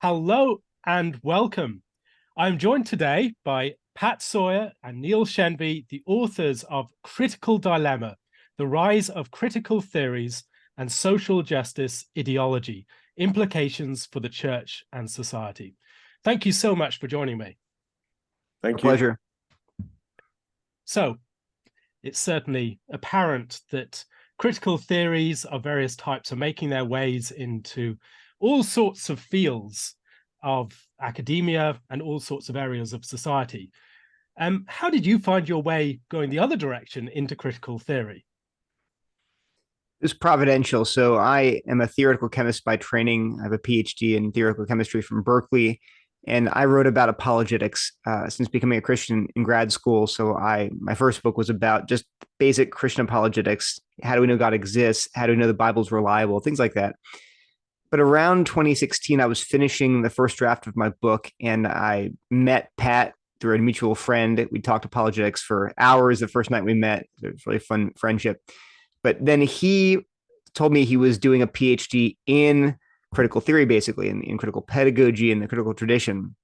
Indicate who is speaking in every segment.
Speaker 1: Hello and welcome. I'm joined today by Pat Sawyer and Neil Shenvi, the authors of Critical Dilemma, The Rise of Critical Theories and Social Justice Ideology, Implications for the Church and Society. Thank you so much for joining me.
Speaker 2: Thank you. Pleasure.
Speaker 1: So, it's certainly apparent that critical theories of various types are making their ways into all sorts of fields of academia and all sorts of areas of society. How did you find your way going the other direction into critical theory?
Speaker 2: It was providential. So I am a theoretical chemist by training. I have a PhD in theoretical chemistry from Berkeley, and I wrote about apologetics since becoming a Christian in grad school. So my first book was about just basic Christian apologetics. How do we know God exists? How do we know the Bible's reliable? Things like that. But around 2016, I was finishing the first draft of my book, and I met Pat through a mutual friend. We talked apologetics for hours the first night we met. It was really fun friendship. But then he told me he was doing a PhD in critical theory, basically, in critical pedagogy and the critical tradition.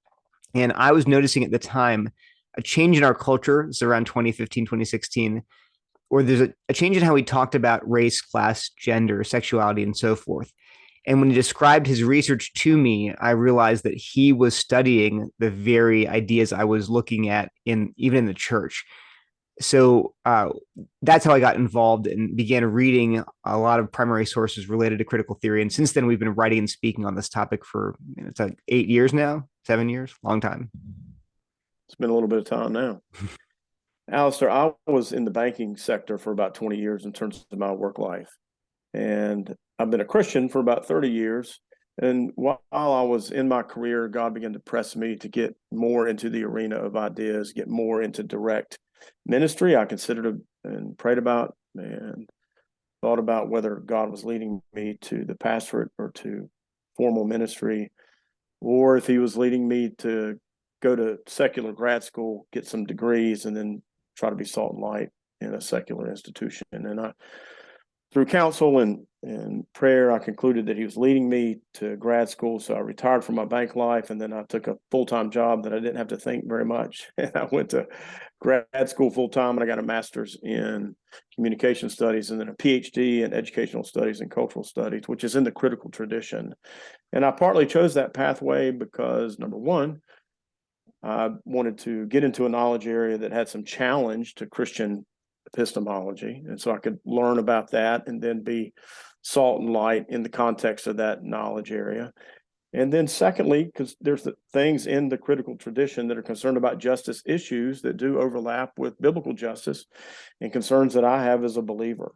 Speaker 2: And I was noticing at the time a change in our culture. It's around 2015, 2016, where there's a change in how we talked about race, class, gender, sexuality, and so forth. And when he described his research to me, I realized that he was studying the very ideas I was looking at even in the church. So that's how I got involved and began reading a lot of primary sources related to critical theory. And since then, we've been writing and speaking on this topic for it's like 8 years now, 7 years, long time.
Speaker 3: It's been a little bit of time now. Alastair, I was in the banking sector for about 20 years in terms of my work life. And I've been a Christian for about 30 years. And while I was in my career, God began to press me to get more into the arena of ideas, get more into direct ministry. I considered and prayed about and thought about whether God was leading me to the pastorate or to formal ministry, or if he was leading me to go to secular grad school, get some degrees, and then try to be salt and light in a secular institution. And through counsel and prayer, I concluded that he was leading me to grad school. So I retired from my bank life, and then I took a full-time job that I didn't have to think very much. And I went to grad school full-time, and I got a master's in communication studies and then a PhD in educational studies and cultural studies, which is in the critical tradition. And I partly chose that pathway because, number one, I wanted to get into a knowledge area that had some challenge to Christian epistemology. And so I could learn about that and then be salt and light in the context of that knowledge area. And then secondly, because there's things in the critical tradition that are concerned about justice issues that do overlap with biblical justice and concerns that I have as a believer.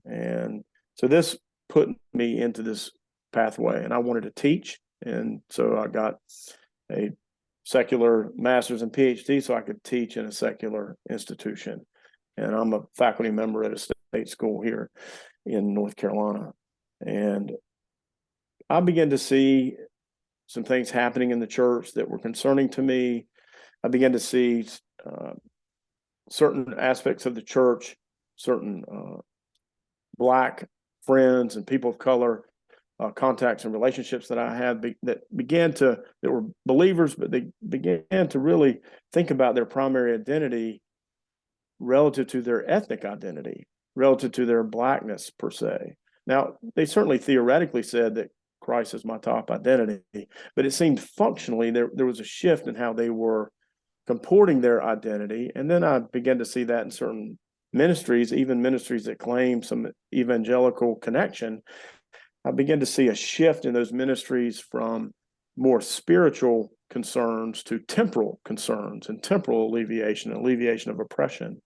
Speaker 3: And so this put me into this pathway, and I wanted to teach. And so I got a secular master's and PhD so I could teach in a secular institution. And I'm a faculty member at a state school here in North Carolina. And I began to see some things happening in the church that were concerning to me. I began to see certain aspects of the church, certain Black friends and people of color contacts and relationships that I had that were believers, but they began to really think about their primary identity relative to their ethnic identity, relative to their Blackness per se. Now, they certainly theoretically said that Christ is my top identity, but it seemed functionally there was a shift in how they were comporting their identity. And then I began to see that in certain ministries, even ministries that claim some evangelical connection. I began to see a shift in those ministries from more spiritual concerns to temporal concerns and temporal alleviation of oppression.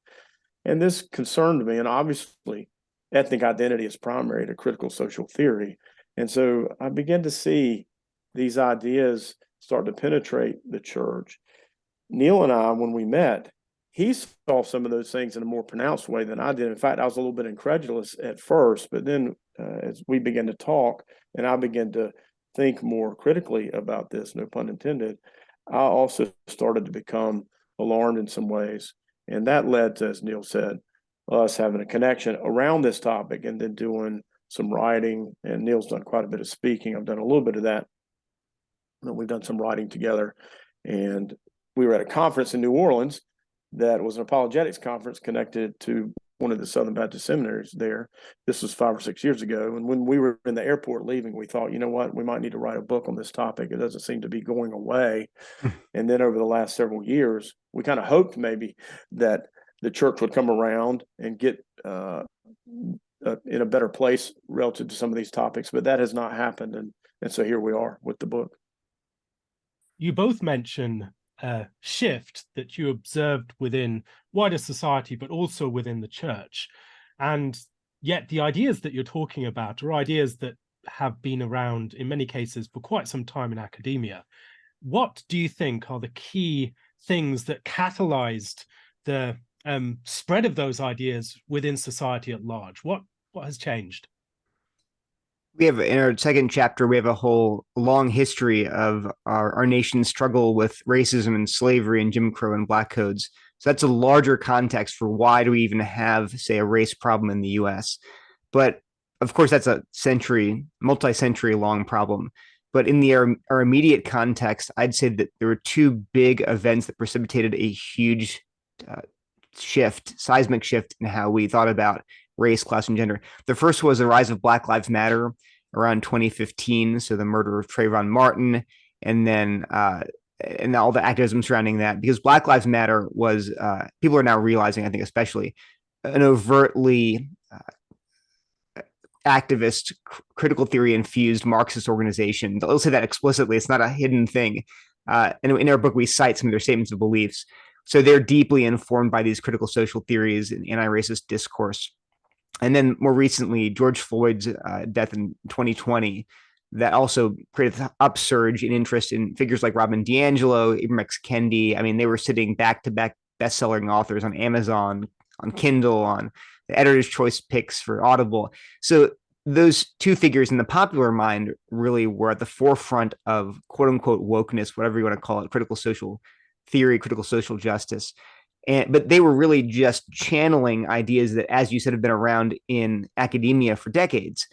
Speaker 3: And this concerned me, and obviously ethnic identity is primary to critical social theory. And so I began to see these ideas start to penetrate the church. Neil and I, when we met, he saw some of those things in a more pronounced way than I did. In fact, I was a little bit incredulous at first, but then as we began to talk and I began to think more critically about this, no pun intended, I also started to become alarmed in some ways. And that led to, as Neil said, us having a connection around this topic and then doing some writing. And Neil's done quite a bit of speaking. I've done a little bit of that we've done some writing together. And we were at a conference in New Orleans that was an apologetics conference connected to one of the Southern Baptist seminaries there. This was 5 or 6 years ago. And when we were in the airport leaving, we thought, you know what, we might need to write a book on this topic. It doesn't seem to be going away. And then over the last several years, we kind of hoped maybe that the church would come around and get in a better place relative to some of these topics, but that has not happened. And so here we are with the book.
Speaker 1: You both mention a shift that you observed within wider society, but also within the church. And yet the ideas that you're talking about are ideas that have been around in many cases for quite some time in academia. What do you think are the key things that catalyzed the spread of those ideas within society at large? What has changed?
Speaker 2: We have, in our second chapter, we have a whole long history of our nation's struggle with racism and slavery and Jim Crow and black codes. So that's a larger context for why do we even have, say, a race problem in the US. But of course, that's a multi-century long problem. But in our immediate context, I'd say that there were two big events that precipitated a huge seismic shift in how we thought about race, class, and gender. The first was the rise of Black Lives Matter around 2015. So the murder of Trayvon Martin, and then and all the activism surrounding that, because Black Lives Matter was, people are now realizing, I think, especially an overtly activist, critical theory infused Marxist organization. They'll say that explicitly. It's not a hidden thing. And in our book, we cite some of their statements of beliefs. So they're deeply informed by these critical social theories and anti-racist discourse. And then more recently, George Floyd's death in 2020, that also created an upsurge in interest in figures like Robin DiAngelo, Ibram X. Kendi. I mean, they were sitting back-to-back best-selling authors on Amazon, on Kindle, on the editor's choice picks for Audible. So those two figures in the popular mind really were at the forefront of quote-unquote wokeness, whatever you want to call it, critical social theory, critical social justice. But they were really just channeling ideas that, as you said, have been around in academia for decades.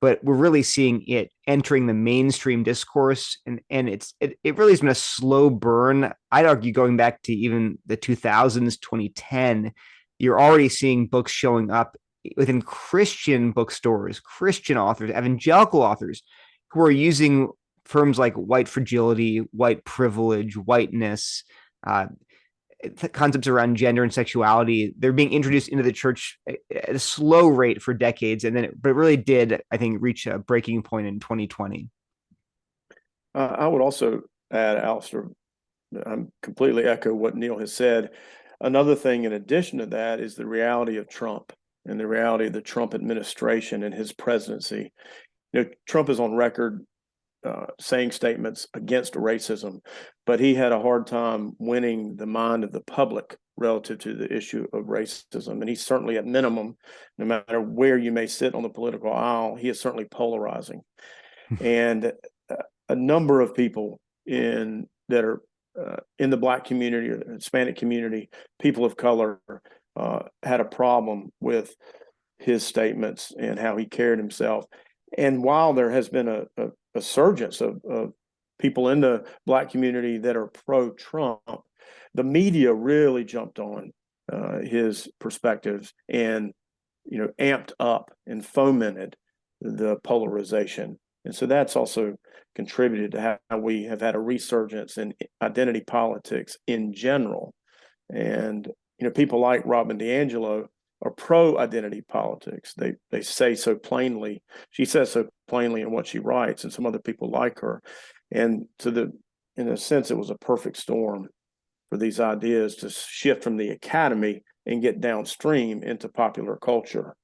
Speaker 2: But we're really seeing it entering the mainstream discourse, and it really has been a slow burn. I'd argue going back to even the 2000s, 2010, you're already seeing books showing up within Christian bookstores, Christian authors, evangelical authors, who are using terms like white fragility, white privilege, whiteness, concepts around gender and sexuality. They're being introduced into the church at a slow rate for decades, and then but it really did, I think, reach a breaking point in 2020.
Speaker 3: I would also add, Alastair, I completely echo what Neil has said. Another thing in addition to that is the reality of Trump and the reality of the Trump administration and his presidency. You know, Trump is on record saying statements against racism, but he had a hard time winning the mind of the public relative to the issue of racism. And he's certainly, at minimum, no matter where you may sit on the political aisle, he is certainly polarizing. And a number of people that are in the Black community or the Hispanic community, people of color, had a problem with his statements and how he carried himself. And while there has been a surgence of people in the Black community that are pro-Trump, the media really jumped on his perspectives and, you know, amped up and fomented the polarization. And so that's also contributed to how we have had a resurgence in identity politics in general. And, you know, people like Robin DiAngelo are pro-identity politics. They say so plainly. She says so plainly in what she writes, and some other people like her. And in a sense, it was a perfect storm for these ideas to shift from the academy and get downstream into popular culture.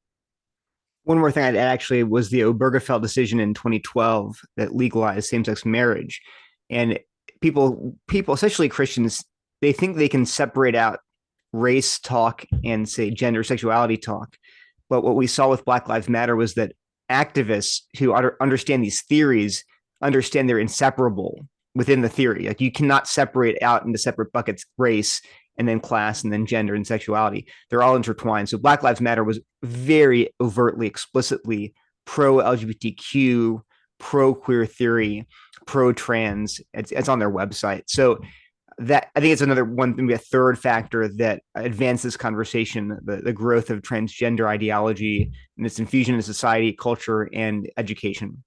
Speaker 2: One more thing I'd add actually was the Obergefell decision in 2012 that legalized same-sex marriage. And people, especially Christians, they think they can separate out race talk and, say, gender sexuality talk. But what we saw with Black Lives Matter was that activists who understand these theories understand they're inseparable within the theory. Like, you cannot separate out into separate buckets race and then class and then gender and sexuality. They're all intertwined. So Black Lives Matter was very overtly, explicitly pro-LGBTQ, pro-queer theory. pro-trans. It's on their website. So that, I think it's another one, maybe a third factor that advances conversation, the growth of transgender ideology and its infusion in society, culture, and education.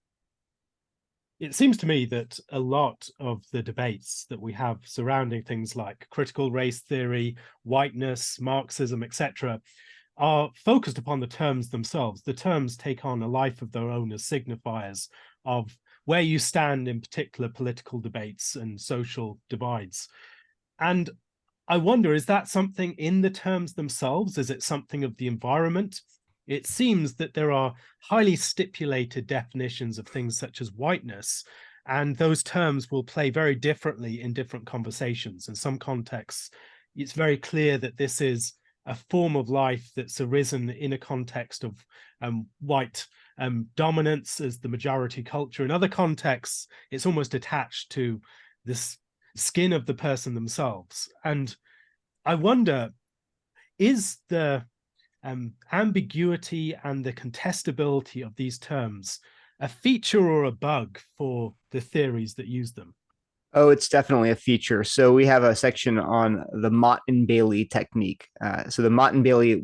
Speaker 1: It seems to me that a lot of the debates that we have surrounding things like critical race theory, whiteness, Marxism, etc., are focused upon the terms themselves. The terms take on a life of their own as signifiers of where you stand in particular political debates and social divides. And I wonder, is that something in the terms themselves? Is it something of the environment? It seems that there are highly stipulated definitions of things such as whiteness, and those terms will play very differently in different conversations. In some contexts, it's very clear that this is a form of life that's arisen in a context of white dominance as the majority culture. In other contexts, it's almost attached to this skin of the person themselves. And I wonder, is the ambiguity and the contestability of these terms a feature or a bug for the theories that use them?
Speaker 2: Oh, it's definitely a feature. So we have a section on the Mott and Bailey technique. So the Mott and Bailey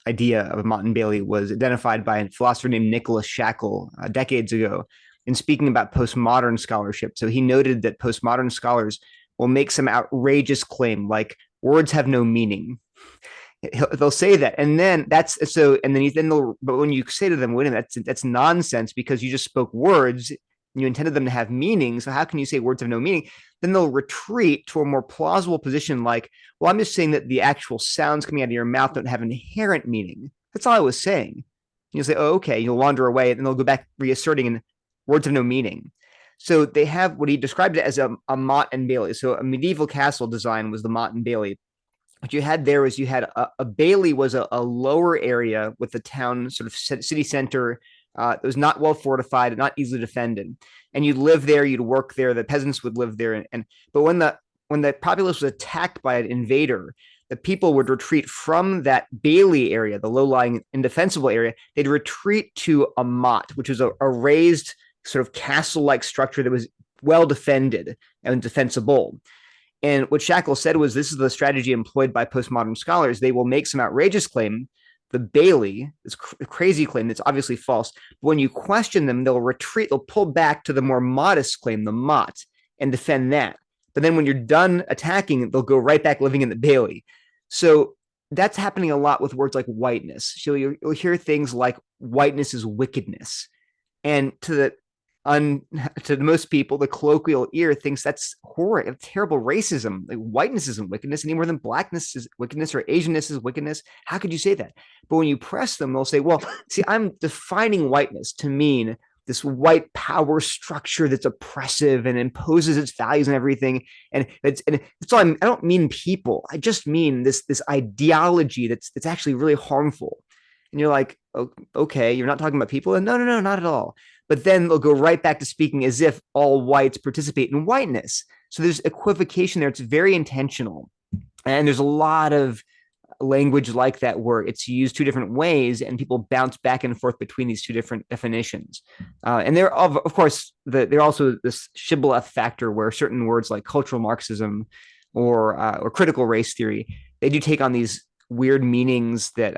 Speaker 2: idea of Mott and Bailey was identified by a philosopher named Nicholas Shackle decades ago in speaking about postmodern scholarship. So he noted that postmodern scholars will make some outrageous claim like words have no meaning. They'll say that, and then that's so, and then they'll. But when you say to them, "Wait a minute, that's nonsense," because you just spoke words, and you intended them to have meaning. So how can you say words have no meaning? Then they'll retreat to a more plausible position, like, "Well, I'm just saying that the actual sounds coming out of your mouth don't have inherent meaning. That's all I was saying." And you'll say, "Oh, okay." You'll wander away, and they'll go back reasserting, and words have no meaning. So they have what he described it as a Mott and Bailey. So a medieval castle design was the Mott and Bailey. What you had there was you had a bailey was a lower area with the town sort of city center. It was not well fortified, not easily defended, and you'd live there, you'd work there. The peasants would live there, and but when the populace was attacked by an invader, the people would retreat from that bailey area, the low-lying, indefensible area. They'd retreat to a motte, which was a raised sort of castle-like structure that was well defended and defensible. And what Shackle said was this is the strategy employed by postmodern scholars. They will make some outrageous claim, the Bailey, this crazy claim that's obviously false. But when you question them, they'll retreat, they'll pull back to the more modest claim, the Mott, and defend that. But then when you're done attacking, they'll go right back living in the Bailey. So that's happening a lot with words like whiteness. So you'll hear things like whiteness is wickedness. And to most people, the colloquial ear thinks that's horrid, terrible racism. Like whiteness isn't wickedness any more than blackness is wickedness or Asianness is wickedness. How could you say that? But when you press them, they'll say, well, see, I'm defining whiteness to mean this white power structure that's oppressive and imposes its values and everything. And it's all I don't mean people. I just mean this ideology that's actually really harmful. And you're like, oh, okay, you're not talking about people? And no, not at all. But then they'll go right back to speaking as if all whites participate in whiteness. So there's equivocation there. It's very intentional. And there's a lot of language like that where it's used two different ways and people bounce back and forth between these two different definitions. And there, of course, there also this shibboleth factor where certain words like cultural Marxism or critical race theory, they do take on these weird meanings that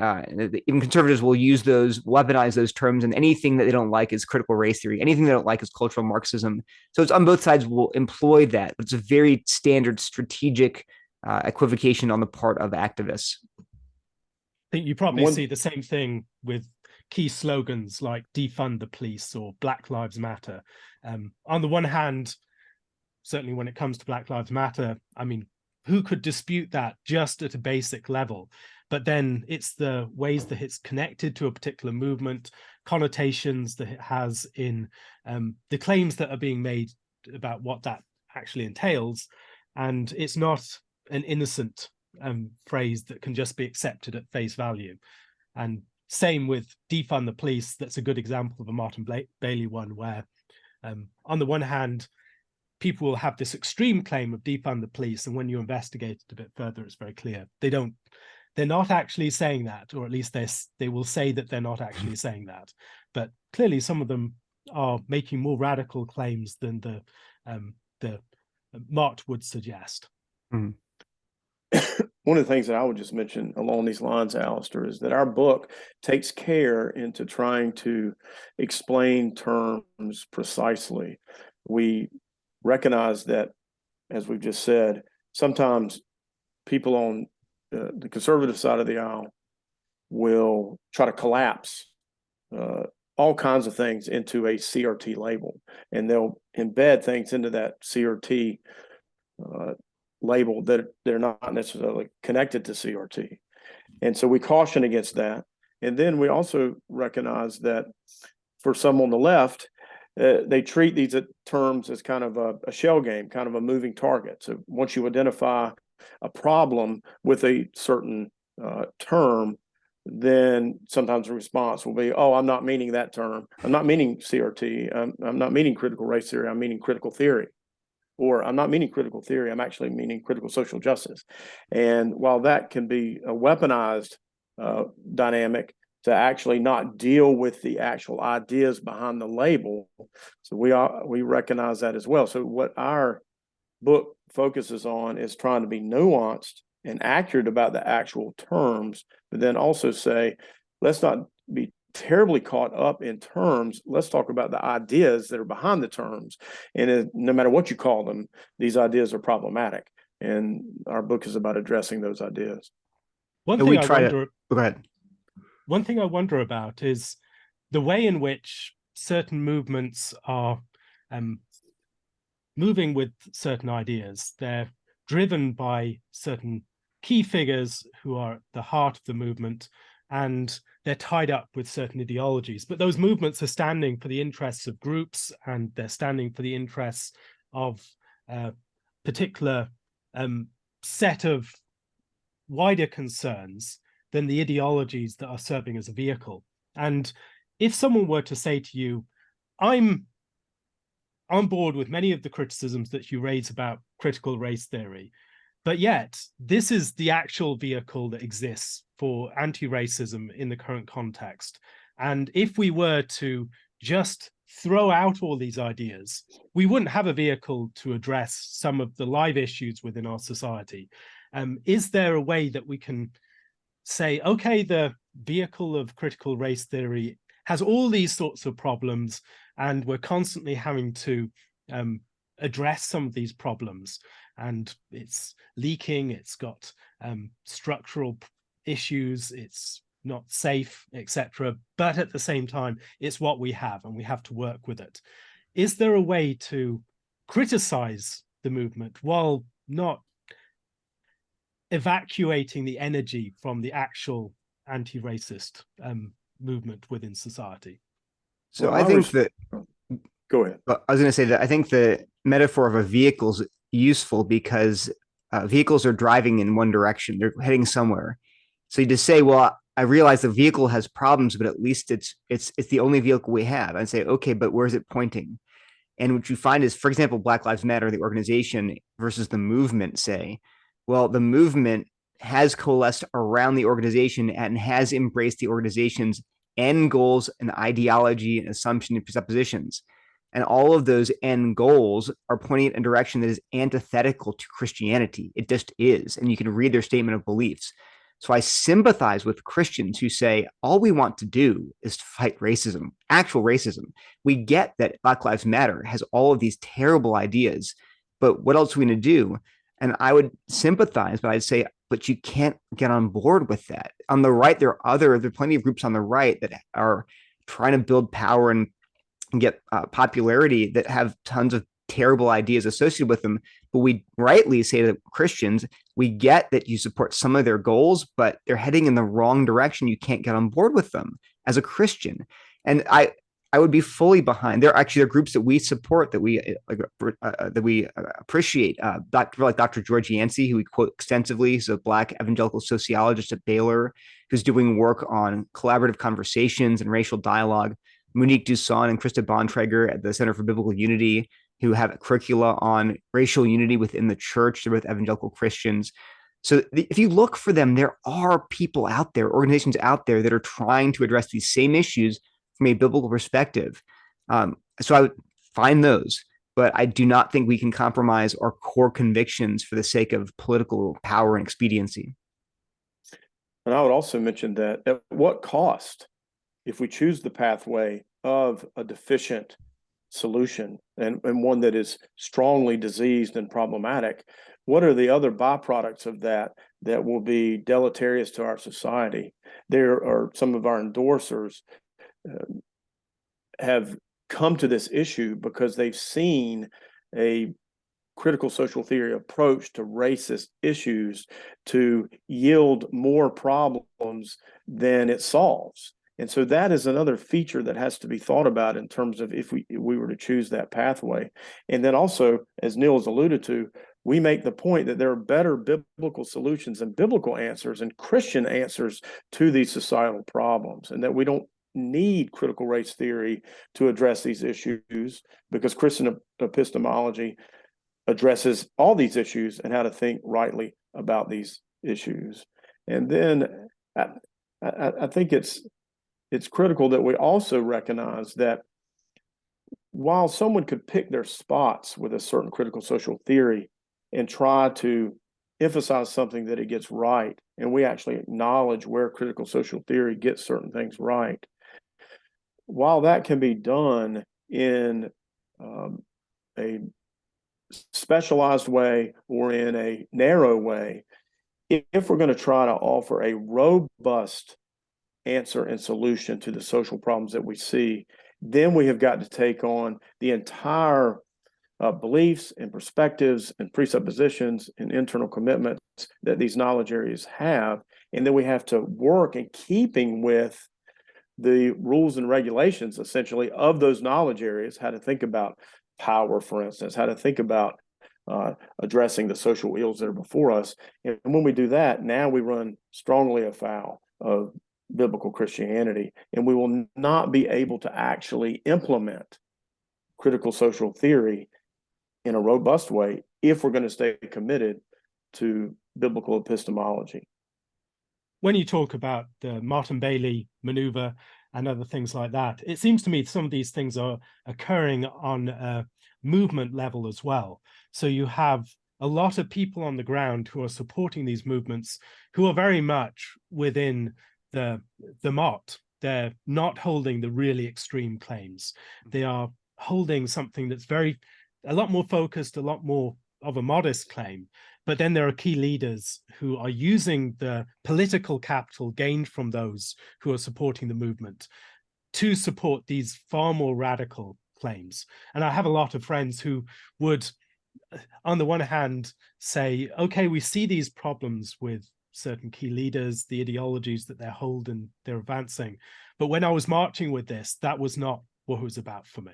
Speaker 2: even conservatives will use those, weaponize those terms, and anything that they don't like is critical race theory. Anything they don't like is cultural Marxism. So it's on both sides will employ that. But it's a very standard strategic equivocation on the part of activists.
Speaker 1: I think you probably see the same thing with key slogans like defund the police or Black Lives Matter. On the one hand, certainly when it comes to Black Lives Matter, I mean, who could dispute that just at a basic level? But then it's the ways that it's connected to a particular movement, connotations that it has in the claims that are being made about what that actually entails. And it's not an innocent phrase that can just be accepted at face value. And same with defund the police. That's a good example of a Martin Bailey one where on the one hand, people will have this extreme claim of defund the police, and when you investigate it a bit further, it's very clear they're not actually saying that, or at least they will say that they're not actually saying that. But clearly some of them are making more radical claims than the Mott would suggest.
Speaker 2: Mm-hmm.
Speaker 3: One of the things that I would just mention along these lines, Alastair, is that our book takes care into trying to explain terms precisely. We recognize that, as we've just said, sometimes people on the conservative side of the aisle will try to collapse all kinds of things into a CRT label, and they'll embed things into that CRT label that they're not necessarily connected to CRT. And so we caution against that. And then we also recognize that for some on the left, they treat these terms as kind of a shell game, kind of a moving target. So once you identify a problem with a certain term, then sometimes the response will be, oh, I'm not meaning that term. I'm not meaning CRT. I'm not meaning critical race theory. I'm meaning critical theory. Or I'm not meaning critical theory, I'm actually meaning critical social justice. And while that can be a weaponized dynamic to actually not deal with the actual ideas behind the label, so we recognize that as well. So what our book focuses on is trying to be nuanced and accurate about the actual terms, but then also say, let's not be terribly caught up in terms. Let's talk about the ideas that are behind the terms. And no matter what you call them, these ideas are problematic. And our book is about addressing those ideas.
Speaker 1: One thing I wonder about is the way in which certain movements are moving with certain ideas. They're driven by certain key figures who are at the heart of the movement, and they're tied up with certain ideologies. But those movements are standing for the interests of groups, and they're standing for the interests of a particular set of wider concerns than the ideologies that are serving as a vehicle. And if someone were to say to you, I'm on board with many of the criticisms that you raise about critical race theory, but yet this is the actual vehicle that exists for anti-racism in the current context. And if we were to just throw out all these ideas, we wouldn't have a vehicle to address some of the live issues within our society. Is there a way that we can say, okay, the vehicle of critical race theory has all these sorts of problems, and we're constantly having to address some of these problems, and it's leaking, it's got structural issues, it's not safe, etc. But at the same time, it's what we have, and we have to work with it. Is there a way to criticize the movement while not evacuating the energy from the actual anti-racist movement within society?
Speaker 2: So I think that,
Speaker 3: go ahead.
Speaker 2: I was going to say that I think the metaphor of a vehicle is useful because vehicles are driving in one direction. They're heading somewhere. So you just say, well, I realize the vehicle has problems, but at least it's the only vehicle we have. I'd say, okay, but where is it pointing? And what you find is, for example, Black Lives Matter, the organization versus the movement, say, well, the movement has coalesced around the organization and has embraced the organization's end goals and ideology and assumption and presuppositions. And all of those end goals are pointing in a direction that is antithetical to Christianity. It just is. And you can read their statement of beliefs. So I sympathize with Christians who say, all we want to do is to fight racism, actual racism. We get that Black Lives Matter has all of these terrible ideas, but what else are we going to do? And I would sympathize, but I'd say, but you can't get on board with that. On the right, there are plenty of groups on the right that are trying to build power and get popularity that have tons of terrible ideas associated with them. But we rightly say to Christians, we get that you support some of their goals, but they're heading in the wrong direction. You can't get on board with them as a Christian. And I would be fully behind. There are groups that we support, that we appreciate. Like Dr. George Yancey, who we quote extensively. He's a Black evangelical sociologist at Baylor, who's doing work on collaborative conversations and racial dialogue. Monique Dusson and Krista Bontrager at the Center for Biblical Unity, who have curricula on racial unity within the church. They're with evangelical Christians. So if you look for them, there are people out there, organizations out there that are trying to address these same issues from a biblical perspective. So I would find those, but I do not think we can compromise our core convictions for the sake of political power and expediency.
Speaker 3: And I would also mention that at what cost, if we choose the pathway of a deficient solution and one that is strongly diseased and problematic, what are the other byproducts of that that will be deleterious to our society? There are some of our endorsers have come to this issue because they've seen a critical social theory approach to racist issues to yield more problems than it solves. And so that is another feature that has to be thought about in terms of if we were to choose that pathway. And then also, as Neil has alluded to, we make the point that there are better biblical solutions and biblical answers and Christian answers to these societal problems, and that we don't need critical race theory to address these issues because Christian epistemology addresses all these issues and how to think rightly about these issues. And then I think it's critical that we also recognize that while someone could pick their spots with a certain critical social theory and try to emphasize something that it gets right, and we actually acknowledge where critical social theory gets certain things right, while that can be done in a specialized way or in a narrow way, if we're going to try to offer a robust answer and solution to the social problems that we see, then we have got to take on the entire beliefs and perspectives and presuppositions and internal commitments that these knowledge areas have. And then we have to work in keeping with the rules and regulations, essentially, of those knowledge areas, how to think about power, for instance, how to think about addressing the social ills that are before us. And when we do that, now we run strongly afoul of biblical Christianity, and we will not be able to actually implement critical social theory in a robust way if we're going to stay committed to biblical epistemology.
Speaker 1: When you talk about the Martin Bailey maneuver and other things like that, it seems to me some of these things are occurring on a movement level as well. So you have a lot of people on the ground who are supporting these movements who are very much within the mot. They're not holding the really extreme claims. They are holding something that's a lot more focused, a lot more of a modest claim. But then there are key leaders who are using the political capital gained from those who are supporting the movement to support these far more radical claims. And I have a lot of friends who would, on the one hand, say, okay, we see these problems with certain key leaders, the ideologies that they're holding, they're advancing. But when I was marching with this, that was not what it was about for me.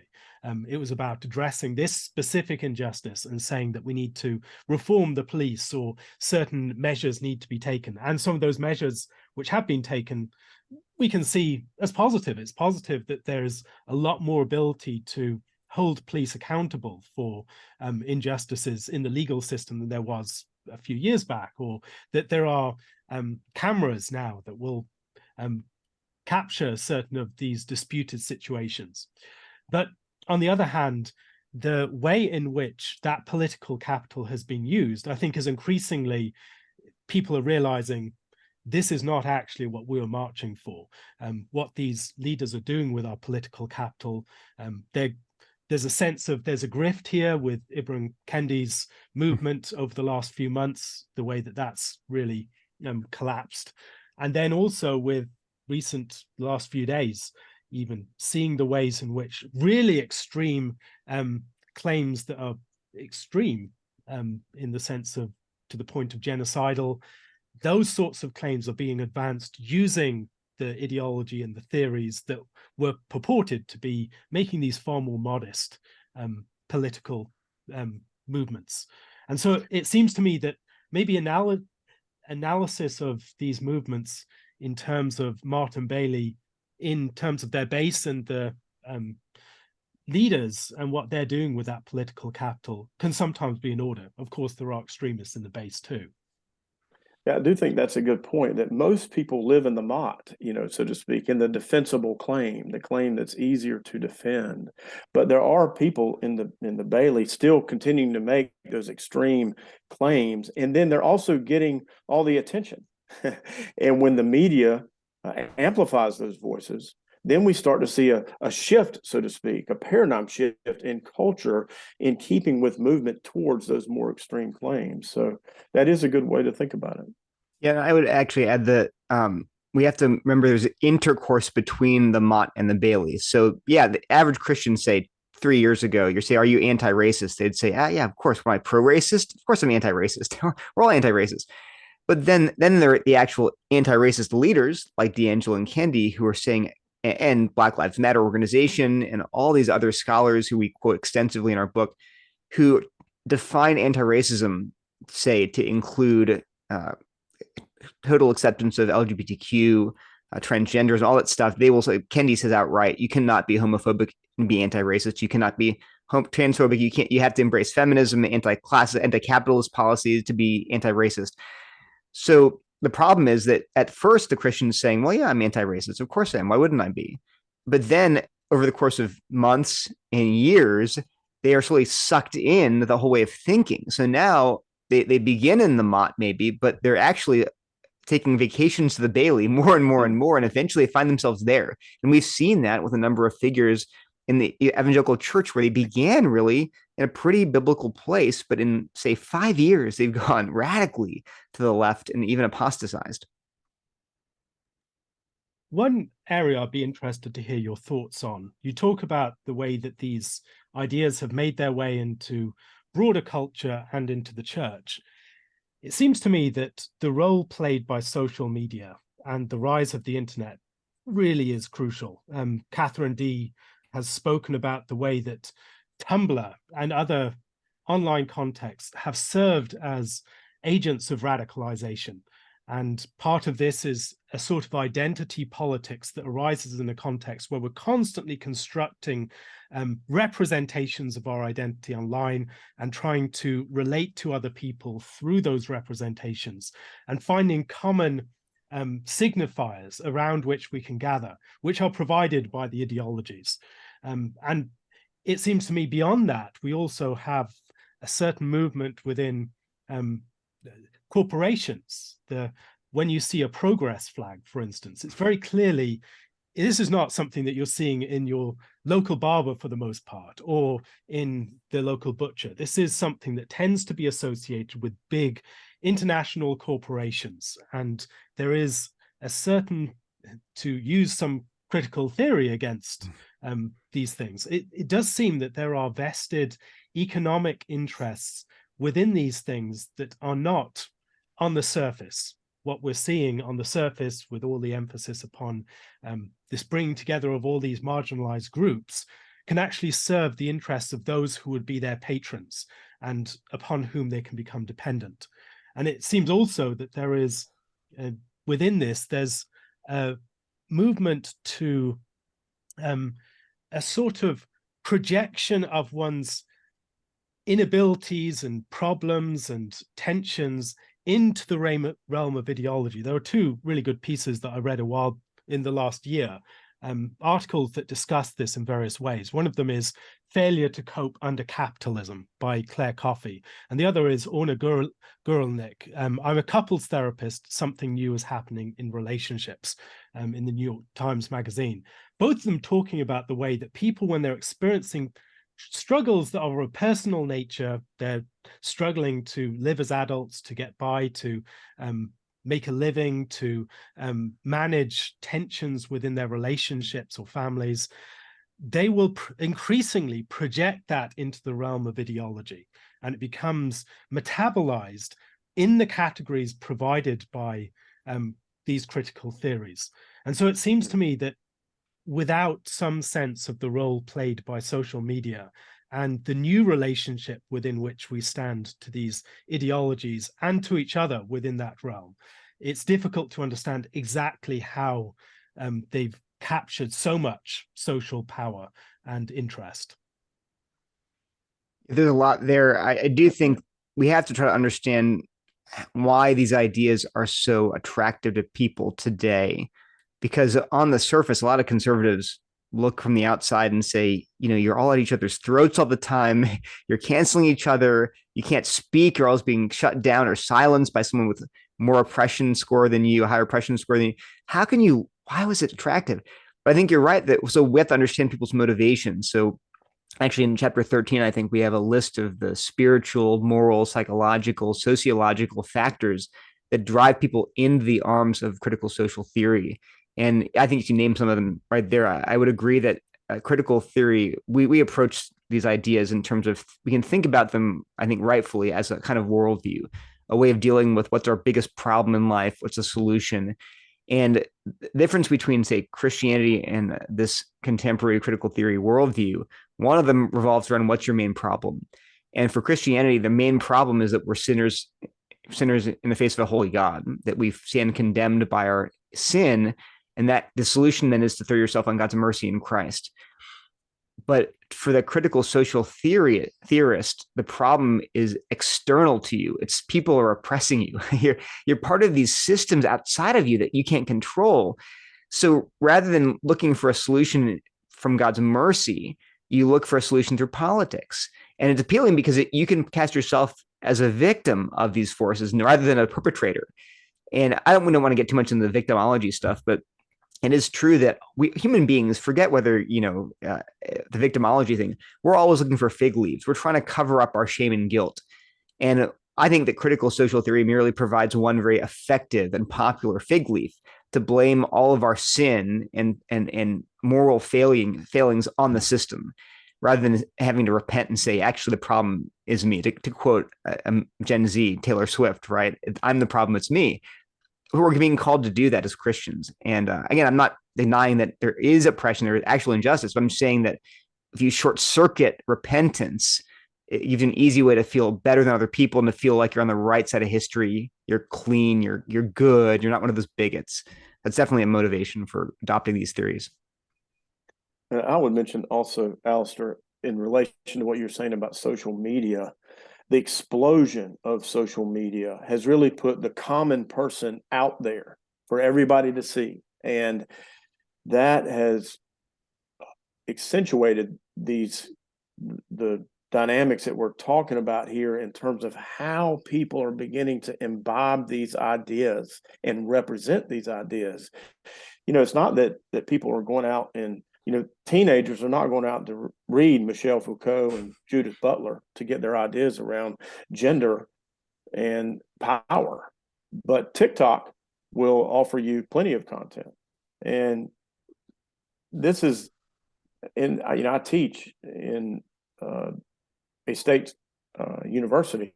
Speaker 1: It was about addressing this specific injustice and saying that we need to reform the police or certain measures need to be taken. And some of those measures which have been taken, we can see as positive. It's positive that there's a lot more ability to hold police accountable for injustices in the legal system than there was a few years back, or that there are cameras now that will capture certain of these disputed situations. But on the other hand, the way in which that political capital has been used, I think, is increasingly people are realizing this is not actually what we were marching for. What these leaders are doing with our political capital, there's a sense of there's a grift here with Ibram Kendi's movement over the last few months, the way that that's really collapsed. And then also with last few days, even seeing the ways in which really extreme claims that are extreme in the sense of to the point of genocidal, those sorts of claims are being advanced using the ideology and the theories that were purported to be making these far more modest political movements. And so it seems to me that maybe analysis of these movements in terms of Martin Bailey, in terms of their base and the leaders and what they're doing with that political capital can sometimes be in order. Of course, there are extremists in the base too.
Speaker 3: Yeah, I do think that's a good point that most people live in the mott, so to speak, in the defensible claim, the claim that's easier to defend. But there are people in the Bailey still continuing to make those extreme claims, and then they're also getting all the attention. And when the media amplifies those voices, then we start to see a shift, so to speak, a paradigm shift in culture in keeping with movement towards those more extreme claims. So that is a good way to think about it.
Speaker 2: Yeah, I would actually add that we have to remember there's intercourse between the Mott and the Bailey. So yeah, the average Christian, say 3 years ago, you say, "Are you anti-racist?" They'd say, "Ah, yeah, of course. Am I pro-racist? Of course, I'm anti-racist. We're all anti-racist." But then there are the actual anti-racist leaders like D'Angelo and Kendi who are saying, and Black Lives Matter organization and all these other scholars who we quote extensively in our book, who define anti-racism, say, to include total acceptance of LGBTQ, transgenders, and all that stuff. They will say, Kendi says outright, you cannot be homophobic and be anti-racist. You cannot be transphobic. You have to embrace feminism, anti-class, anti-capitalist policies to be anti-racist. So the problem is that at first the Christians saying, well, yeah, I'm anti-racist. Of course I am. Why wouldn't I be? But then over the course of months and years, they are slowly sucked in the whole way of thinking. So now they begin in the Mott maybe, but they're actually taking vacations to the Bailey more and more and more, and eventually they find themselves there. And we've seen that with a number of figures in the evangelical church where they began really in a pretty biblical place, but in, say, 5 years, they've gone radically to the left and even apostatized.
Speaker 1: One area I'd be interested to hear your thoughts on. You talk about the way that these ideas have made their way into broader culture and into the church. It seems to me that the role played by social media and the rise of the internet really is crucial. Catherine D has spoken about the way that Tumblr and other online contexts have served as agents of radicalization. And part of this is a sort of identity politics that arises in a context where we're constantly constructing representations of our identity online and trying to relate to other people through those representations and finding common signifiers around which we can gather, which are provided by the ideologies. And it seems to me beyond that, we also have a certain movement within corporations. When you see a progress flag, for instance, it's very clearly, this is not something that you're seeing in your local barber for the most part, or in the local butcher. This is something that tends to be associated with big international corporations. And there is a certain, to use some critical theory against these things, it does seem that there are vested economic interests within these things that are not on the surface. What we're seeing on the surface, with all the emphasis upon this bringing together of all these marginalized groups, can actually serve the interests of those who would be their patrons and upon whom they can become dependent. And it seems also that there is, within this, there's a movement to a sort of projection of one's inabilities and problems and tensions into the realm of ideology. There are two really good pieces that I read a while in the last year, articles that discuss this in various ways. One of them is Failure to Cope Under Capitalism by Claire Coffey, and the other is Orna Guralnick. I'm a couples therapist, something new is happening in relationships, in the New York Times Magazine. Both of them talking about the way that people, when they're experiencing struggles that are of a personal nature, they're struggling to live as adults, to get by, to make a living, to manage tensions within their relationships or families, they will increasingly project that into the realm of ideology, and it becomes metabolized in the categories provided by these critical theories. And so it seems to me that without some sense of the role played by social media and the new relationship within which we stand to these ideologies and to each other within that realm, it's difficult to understand exactly how they've captured so much social power and interest.
Speaker 2: There's a lot there. I do think we have to try to understand why these ideas are so attractive to people today. Because on the surface, a lot of conservatives look from the outside and say, you're all at each other's throats all the time. You're canceling each other. You can't speak. You're always being shut down or silenced by someone with more oppression score than you, a higher oppression score than you. Why was it attractive? But I think you're right so we have to understand people's motivations. So actually in chapter 13, I think we have a list of the spiritual, moral, psychological, sociological factors that drive people into the arms of critical social theory. And I think you can name some of them right there. I would agree that critical theory, we approach these ideas in terms of, we can think about them, I think rightfully, as a kind of worldview, a way of dealing with what's our biggest problem in life, what's the solution. And the difference between, say, Christianity and this contemporary critical theory worldview, one of them revolves around what's your main problem. And for Christianity, the main problem is that we're sinners in the face of a holy God, that we stand condemned by our sin, and that the solution then is to throw yourself on God's mercy in Christ. But for the critical social theorist, the problem is external to you. It's people are oppressing you. You're part of these systems outside of you that you can't control. So rather than looking for a solution from God's mercy, you look for a solution through politics. And it's appealing because you can cast yourself as a victim of these forces rather than a perpetrator. And I don't want to get too much into the victimology stuff, but it is true that we human beings, forget whether, the victimology thing, we're always looking for fig leaves. We're trying to cover up our shame and guilt. And I think that critical social theory merely provides one very effective and popular fig leaf to blame all of our sin and moral failings on the system, rather than having to repent and say, actually, the problem is me. To quote Gen Z, Taylor Swift, right? I'm the problem, it's me. We're being called to do that as Christians. And again, I'm not denying that there is oppression, there is actual injustice, but I'm saying that if you short circuit repentance, you have an easy way to feel better than other people and to feel like you're on the right side of history. You're clean, you're good, you're not one of those bigots. That's definitely a motivation for adopting these theories.
Speaker 3: And I would mention also, Alastair, in relation to what you're saying about social media, the explosion of social media has really put the common person out there for everybody to see. And that has accentuated the dynamics that we're talking about here in terms of how people are beginning to imbibe these ideas and represent these ideas. It's not that people are going out and, teenagers are not going out to read Michel Foucault and Judith Butler to get their ideas around gender and power. But TikTok will offer you plenty of content. And this is, I teach in a state university,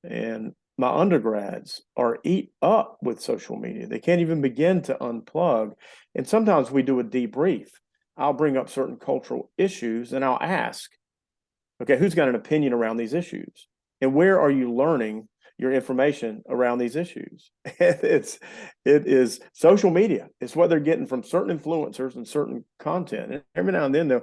Speaker 3: and my undergrads are eat up with social media. They can't even begin to unplug. And sometimes we do a debrief. I'll bring up certain cultural issues and I'll ask, okay, who's got an opinion around these issues? And where are you learning your information around these issues? It is social media. It's what they're getting from certain influencers and certain content. And every now and then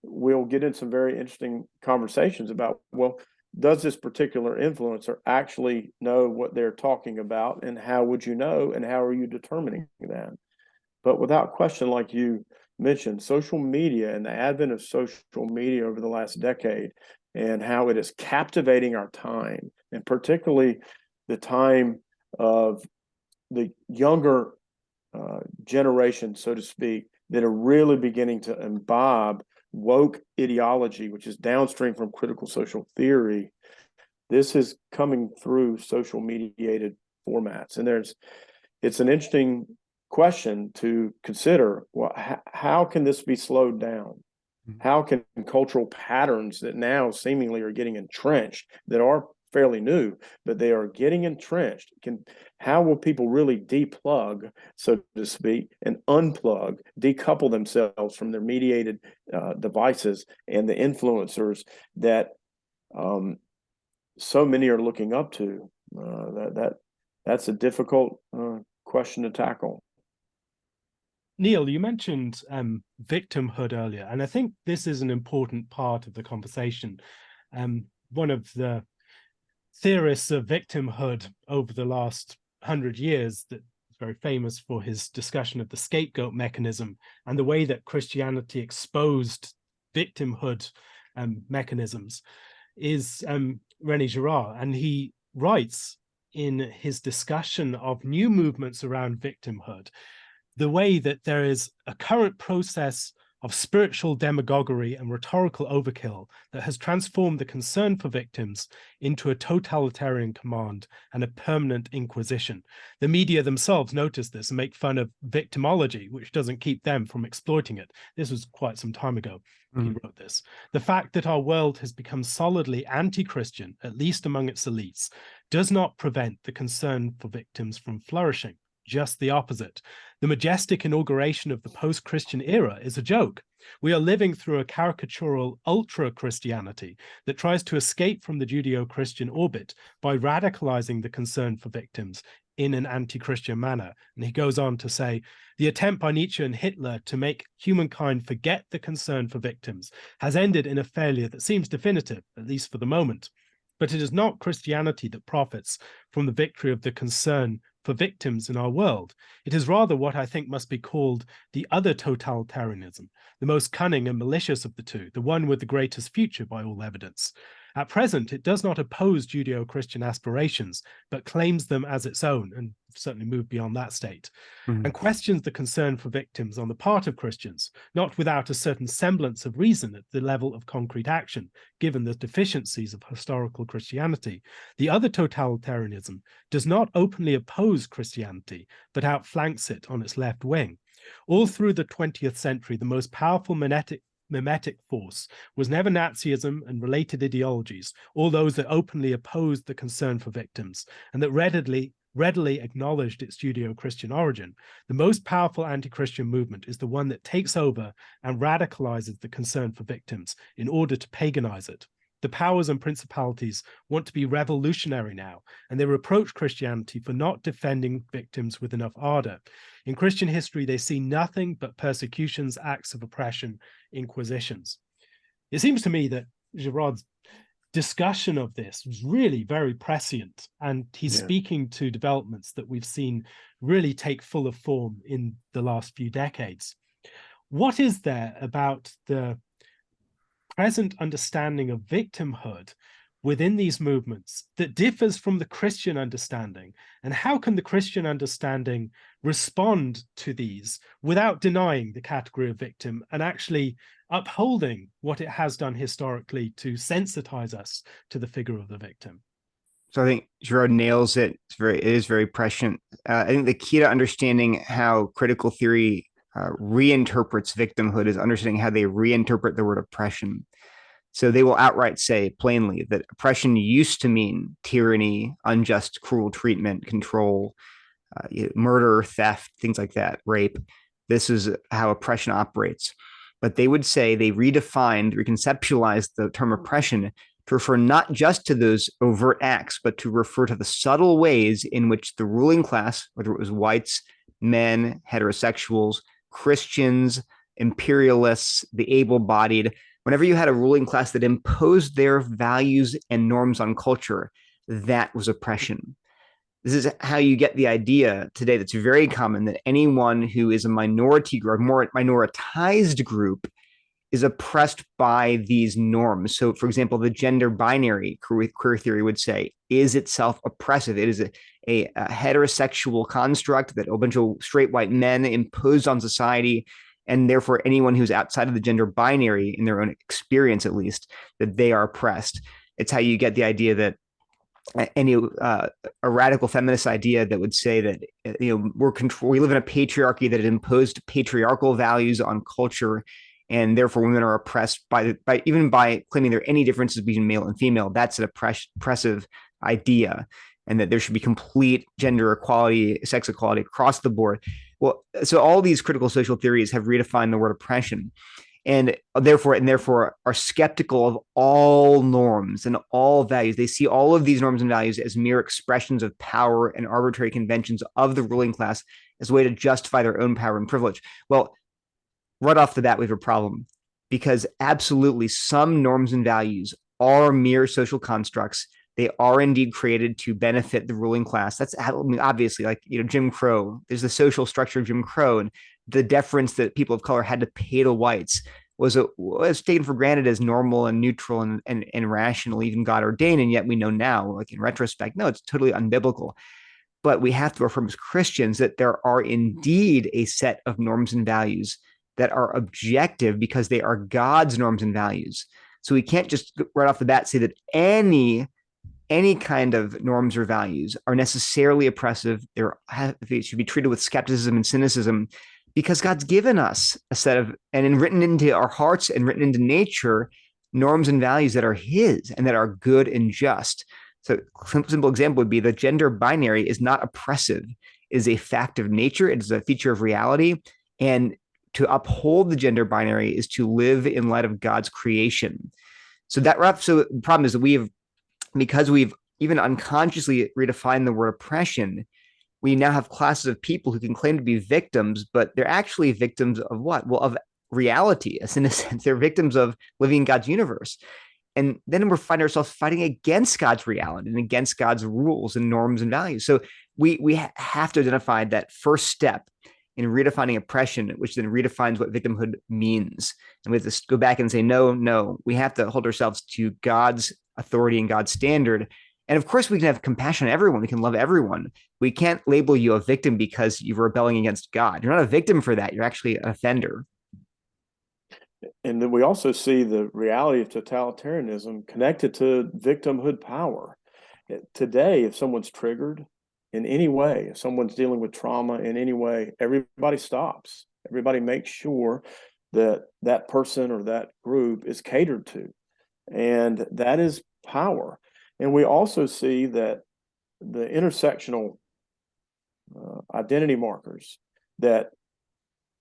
Speaker 3: we'll get in some very interesting conversations about, well, does this particular influencer actually know what they're talking about, and how would you know, and how are you determining that? But without question, like you mentioned, social media and the advent of social media over the last decade, and how it is captivating our time, and particularly the time of the younger generation, so to speak, that are really beginning to imbibe woke ideology, which is downstream from critical social theory. This is coming through social mediated formats. And it's an interesting question to consider. Well, how can this be slowed down? How can cultural patterns that now seemingly are getting entrenched, that are fairly new, but they are getting entrenched, how will people really deplug, so to speak, and unplug, decouple themselves from their mediated devices and the influencers that so many are looking up to? That's a difficult question to tackle.
Speaker 1: Neil, you mentioned victimhood earlier, and I think this is an important part of the conversation. One of the theorists of victimhood over the last 100 years that is very famous for his discussion of the scapegoat mechanism and the way that Christianity exposed victimhood mechanisms is René Girard. And he writes in his discussion of new movements around victimhood, the way that there is a current process of spiritual demagoguery and rhetorical overkill that has transformed the concern for victims into a totalitarian command and a permanent inquisition. The media themselves notice this and make fun of victimology, which doesn't keep them from exploiting it. This was quite some time ago. He wrote this. The fact that our world has become solidly anti-Christian, at least among its elites, does not prevent the concern for victims from flourishing. Just the opposite. The majestic inauguration of the post-Christian era is a joke. We are living through a caricatural ultra-Christianity that tries to escape from the Judeo-Christian orbit by radicalizing the concern for victims in an anti-Christian manner. And he goes on to say, the attempt by Nietzsche and Hitler to make humankind forget the concern for victims has ended in a failure that seems definitive, at least for the moment. But it is not Christianity that profits from the victory of the concern for victims in our world. It is rather what I think must be called the other totalitarianism, the most cunning and malicious of the two, the one with the greatest future by all evidence. At present, it does not oppose Judeo-Christian aspirations, but claims them as its own, and certainly moved beyond that state, and questions the concern for victims on the part of Christians, not without a certain semblance of reason at the level of concrete action, given the deficiencies of historical Christianity. The other totalitarianism does not openly oppose Christianity, but outflanks it on its left wing. All through the 20th century, the most powerful mimetic force was never Nazism and related ideologies, or those that openly opposed the concern for victims and that readily acknowledged its Judeo-Christian origin. The most powerful anti-Christian movement is the one that takes over and radicalizes the concern for victims in order to paganize it. The powers and principalities want to be revolutionary now, and they reproach Christianity for not defending victims with enough ardor. In Christian history, they see nothing but persecutions, acts of oppression, inquisitions. It seems to me that Girard's discussion of this was really very prescient, and he's speaking to developments that we've seen really take fuller form in the last few decades. What is there about the present understanding of victimhood within these movements that differs from the Christian understanding? And how can the Christian understanding respond to these without denying the category of victim and actually upholding what it has done historically to sensitize us to the figure of the victim?
Speaker 2: So I think Girard nails it. It is very prescient. I think the key to understanding how critical theory reinterprets victimhood is understanding how they reinterpret the word oppression. So they will outright say plainly that oppression used to mean tyranny, unjust, cruel treatment, control, murder, theft, things like that, rape. This is how oppression operates. But they would say they redefined, reconceptualized the term oppression to refer not just to those overt acts, but to refer to the subtle ways in which the ruling class, whether it was whites, men, heterosexuals, Christians, imperialists, the able-bodied, whenever you had a ruling class that imposed their values and norms on culture, that was oppression. This is how you get the idea today that's very common that anyone who is a minority group, more minoritized group, is oppressed by these norms. So, for example, the gender binary queer theory would say is itself oppressive. It is a heterosexual construct that a bunch of straight white men imposed on society, and therefore anyone who's outside of the gender binary, in their own experience at least, that they are oppressed. It's how you get the idea that a radical feminist idea that would say that we live in a patriarchy that imposed patriarchal values on culture, and therefore women are oppressed by even by claiming there are any differences between male and female. That's an oppressive idea, and that there should be complete gender equality, sex equality across the board. Well, so all these critical social theories have redefined the word oppression, and therefore are skeptical of all norms and all values. They see all of these norms and values as mere expressions of power and arbitrary conventions of the ruling class as a way to justify their own power and privilege. Well, right off the bat, we have a problem, because absolutely some norms and values are mere social constructs They are indeed created to benefit the ruling class. That's, I mean, obviously, like, Jim Crow. There's the social structure of Jim Crow, and the deference that people of color had to pay to whites was taken for granted as normal and neutral and rational, even God ordained. And yet we know now, like in retrospect, no, it's totally unbiblical. But we have to affirm as Christians that there are indeed a set of norms and values that are objective because they are God's norms and values. So we can't just right off the bat say that any kind of norms or values are necessarily oppressive. They should be treated with skepticism and cynicism because God's given us a set of, and written into our hearts and written into nature, norms and values that are His and that are good and just. So simple example would be the gender binary is not oppressive, it is a fact of nature. It is a feature of reality. And to uphold the gender binary is to live in light of God's creation. So the problem is that because we've even unconsciously redefined the word oppression, we now have classes of people who can claim to be victims, but they're actually victims of what? Well, of reality, in a sense. They're victims of living in God's universe. And then we find ourselves fighting against God's reality and against God's rules and norms and values. So we have to identify that first step in redefining oppression, which then redefines what victimhood means. And we have to go back and say, no, we have to hold ourselves to God's authority and God's standard. And of course, we can have compassion on everyone. We can love everyone. We can't label you a victim because you're rebelling against God. You're not a victim for that. You're actually an offender.
Speaker 3: And then we also see the reality of totalitarianism connected to victimhood power. Today, if someone's triggered in any way, if someone's dealing with trauma in any way, everybody stops. Everybody makes sure that that person or that group is catered to. And that is power. And we also see that the intersectional identity markers that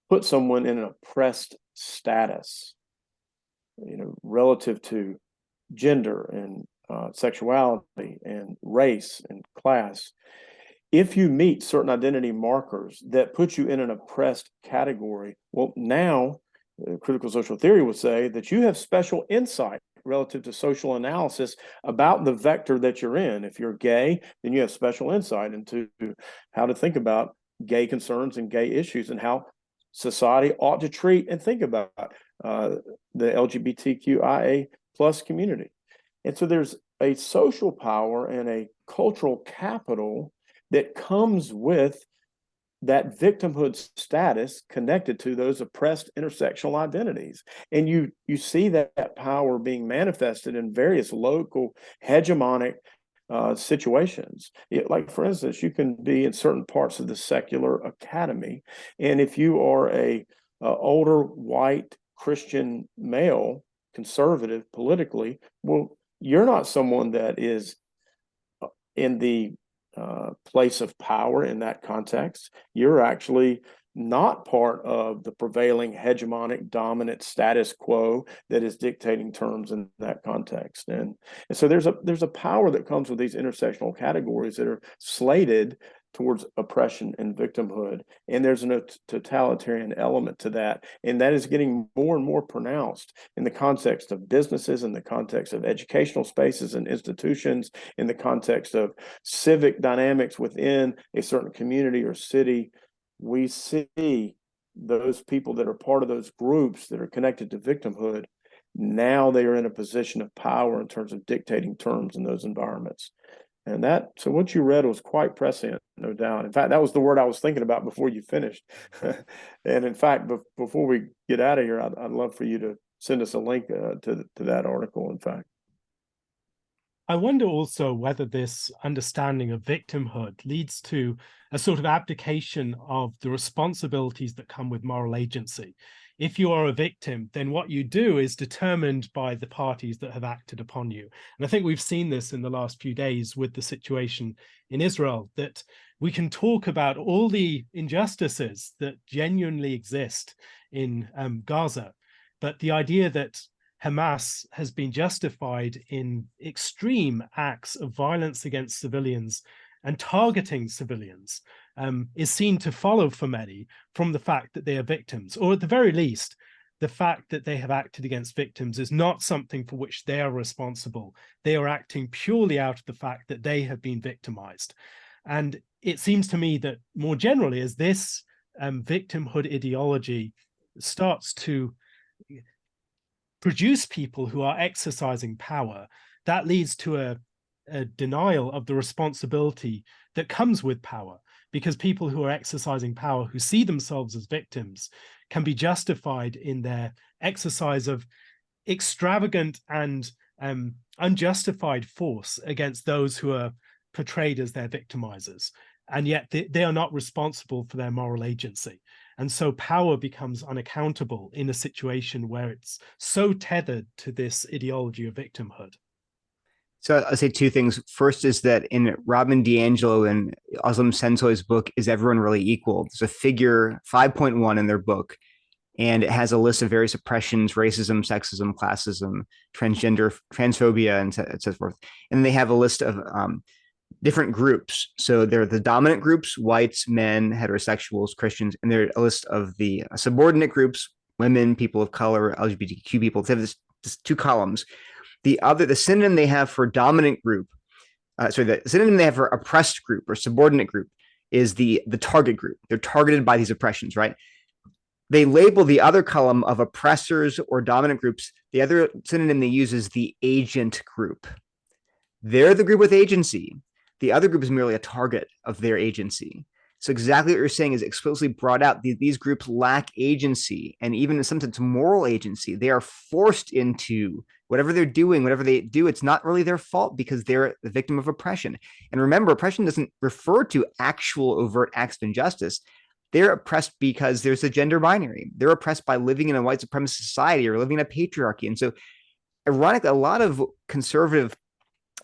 Speaker 3: put someone in an oppressed status, relative to gender and sexuality and race and class. If you meet certain identity markers that put you in an oppressed category, well, now critical social theory would say that you have special insight relative to social analysis about the vector that you're in. If you're gay, then you have special insight into how to think about gay concerns and gay issues and how society ought to treat and think about the LGBTQIA plus community. And so there's a social power and a cultural capital that comes with that victimhood status connected to those oppressed intersectional identities. And you see that power being manifested in various local hegemonic situations. Like, for instance, you can be in certain parts of the secular academy, and if you are a older white Christian male, conservative politically, well, you're not someone that is in the place of power in that context. You're actually not part of the prevailing hegemonic dominant status quo that is dictating terms in that context. And so there's a power that comes with these intersectional categories that are slated towards oppression and victimhood. And there's a totalitarian element to that. And that is getting more and more pronounced in the context of businesses, in the context of educational spaces and institutions, in the context of civic dynamics within a certain community or city. We see those people that are part of those groups that are connected to victimhood. Now they are in a position of power in terms of dictating terms in those environments. And so what you read was quite prescient, no doubt. In fact, that was the word I was thinking about before you finished. And in fact, before we get out of here, I'd love for you to send us a link to that article, in fact.
Speaker 1: I wonder also whether this understanding of victimhood leads to a sort of abdication of the responsibilities that come with moral agency. If you are a victim, then what you do is determined by the parties that have acted upon you. And I think we've seen this in the last few days with the situation in Israel, that we can talk about all the injustices that genuinely exist in Gaza, but the idea that Hamas has been justified in extreme acts of violence against civilians and targeting civilians is seen to follow for many from the fact that they are victims, or at the very least, the fact that they have acted against victims is not something for which they are responsible. They are acting purely out of the fact that they have been victimized. And it seems to me that more generally, as this victimhood ideology starts to produce people who are exercising power, that leads to a denial of the responsibility that comes with power, because people who are exercising power, who see themselves as victims, can be justified in their exercise of extravagant and unjustified force against those who are portrayed as their victimizers. And yet they are not responsible for their moral agency. And so power becomes unaccountable in a situation where it's so tethered to this ideology of victimhood.
Speaker 2: So I'll say two things. First is that in Robin DiAngelo and Özlem Sensoy's book, Is Everyone Really Equal? There's a figure 5.1 in their book, and it has a list of various oppressions: racism, sexism, classism, transgender, transphobia, and so forth. And they have a list of different groups. So they're the dominant groups: whites, men, heterosexuals, Christians, and they're a list of the subordinate groups: women, people of color, LGBTQ people. They have this two columns. The synonym they have for dominant group, the synonym they have for oppressed group or subordinate group is the target group. They're targeted by these oppressions, right? They label the other column of oppressors or dominant groups. The other synonym they use is the agent group. They're the group with agency. The other group is merely a target of their agency. So exactly what you're saying is explicitly brought out. These groups lack agency, and even in some sense moral agency. They are forced into whatever they're doing, whatever they do. It's not really their fault because they're the victim of oppression. And remember, oppression doesn't refer to actual overt acts of injustice. They're oppressed because there's a gender binary. They're oppressed by living in a white supremacist society or living in a patriarchy. And so, ironically, a lot of conservative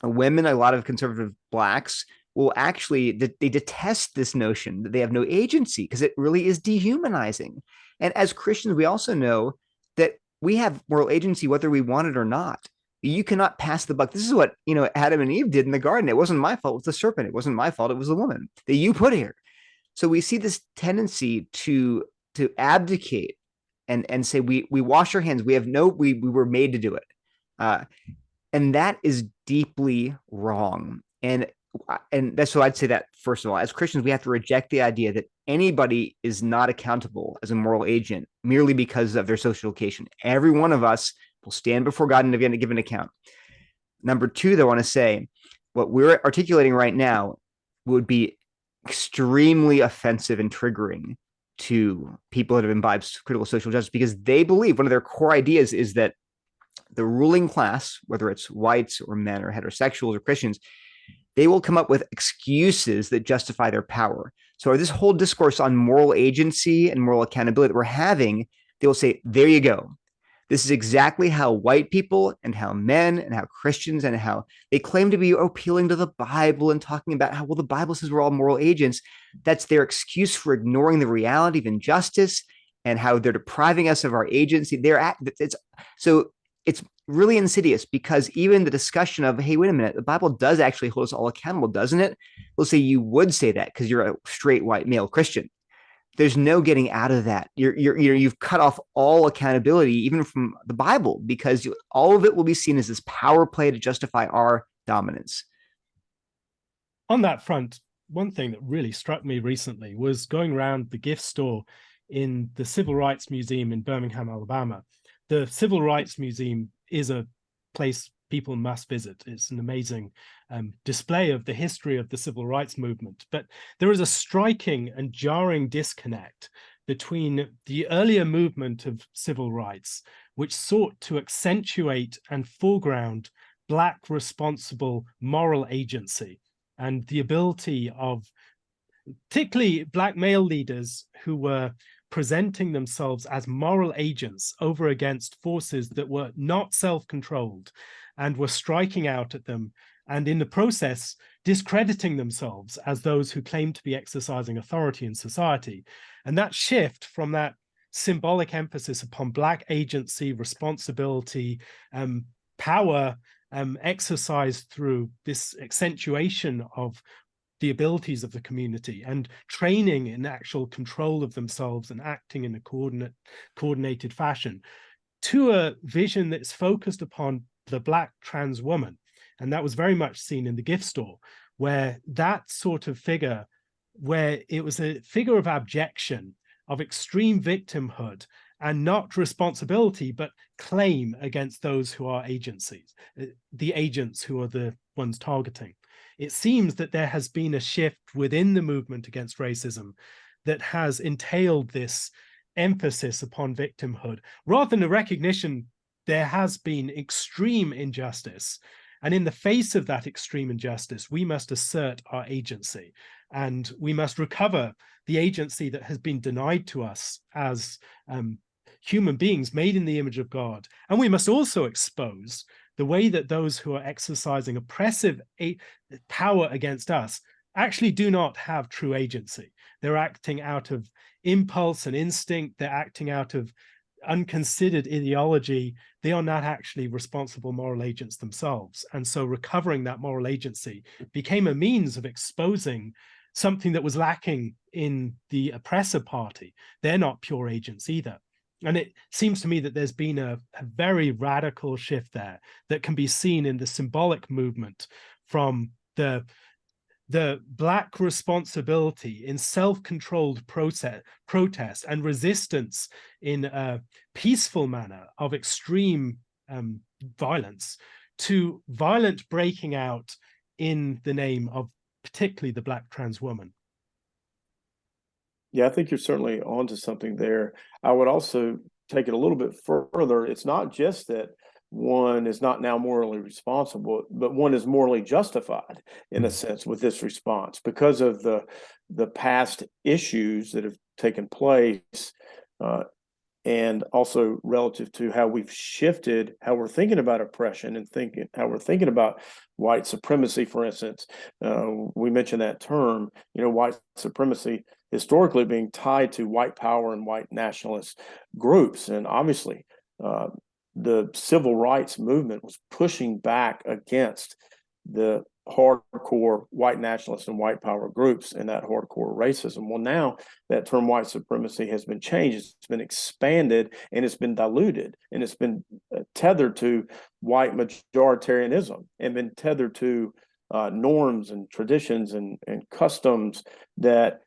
Speaker 2: women, a lot of conservative Blacks will actually, they detest this notion that they have no agency because it really is dehumanizing. And as Christians, we also know that we have moral agency whether we want it or not. You cannot pass the buck. This is what, Adam and Eve did in the garden. It wasn't my fault. It was the serpent. It wasn't my fault. It was the woman that you put here. So we see this tendency to abdicate and say we wash our hands. We were made to do it. And that is deeply wrong. And that's so I'd say that, first of all, as Christians, we have to reject the idea that anybody is not accountable as a moral agent merely because of their social location. Every one of us will stand before God and give an account. Number two, though, I want to say what we're articulating right now would be extremely offensive and triggering to people that have imbibed critical social justice, because they believe one of their core ideas is that the ruling class, whether it's whites or men or heterosexuals or Christians, they will come up with excuses that justify their power. So this whole discourse on moral agency and moral accountability that we're having, they will say, there you go. This is exactly how white people and how men and how Christians and how they claim to be appealing to the Bible and talking about how, well, the Bible says we're all moral agents. That's their excuse for ignoring the reality of injustice and how they're depriving us of our agency. It's really insidious, because even the discussion of, hey, wait a minute, the Bible does actually hold us all accountable, doesn't it? Let's say you would say that because you're a straight white male Christian. There's no getting out of that. You've cut off all accountability, even from the Bible, because all of it will be seen as this power play to justify our dominance.
Speaker 1: On that front, one thing that really struck me recently was going around the gift store in the Civil Rights Museum in Birmingham, Alabama. The Civil Rights Museum is a place people must visit. It's an amazing display of the history of the civil rights movement. But there is a striking and jarring disconnect between the earlier movement of civil rights, which sought to accentuate and foreground Black responsible moral agency and the ability of particularly Black male leaders who were presenting themselves as moral agents over against forces that were not self-controlled and were striking out at them, and in the process discrediting themselves as those who claimed to be exercising authority in society. And that shift from that symbolic emphasis upon Black agency, responsibility, power exercised through this accentuation of the abilities of the community and training in actual control of themselves and acting in a coordinated fashion, to a vision that's focused upon the Black trans woman. And that was very much seen in the gift store, where that sort of figure, where it was a figure of abjection, of extreme victimhood, and not responsibility, but claim against those who are agencies, the agents who are the ones targeting. It seems that there has been a shift within the movement against racism that has entailed this emphasis upon victimhood, rather than a recognition there has been extreme injustice. And in the face of that extreme injustice, we must assert our agency, and we must recover the agency that has been denied to us as human beings made in the image of God. And we must also expose the way that those who are exercising oppressive power against us actually do not have true agency. They're acting out of impulse and instinct. They're acting out of unconsidered ideology. They are not actually responsible moral agents themselves. And so recovering that moral agency became a means of exposing something that was lacking in the oppressor party. They're not pure agents either. And it seems to me that there's been a very radical shift there that can be seen in the symbolic movement from the Black responsibility in self-controlled protest and resistance in a peaceful manner of extreme violence, to violent breaking out in the name of particularly the Black trans woman.
Speaker 3: Yeah, I think you're certainly onto something there. I would also take it a little bit further. It's not just that one is not now morally responsible, but one is morally justified in a sense with this response because of the past issues that have taken place, and also relative to how we've shifted how we're thinking about oppression and how we're thinking about white supremacy, for instance. We mentioned that term, white supremacy historically being tied to white power and white nationalist groups. And obviously, the civil rights movement was pushing back against the hardcore white nationalist and white power groups and that hardcore racism. Well, now that term white supremacy has been changed, it's been expanded, and it's been diluted, and it's been tethered to white majoritarianism and been tethered to norms and traditions and customs that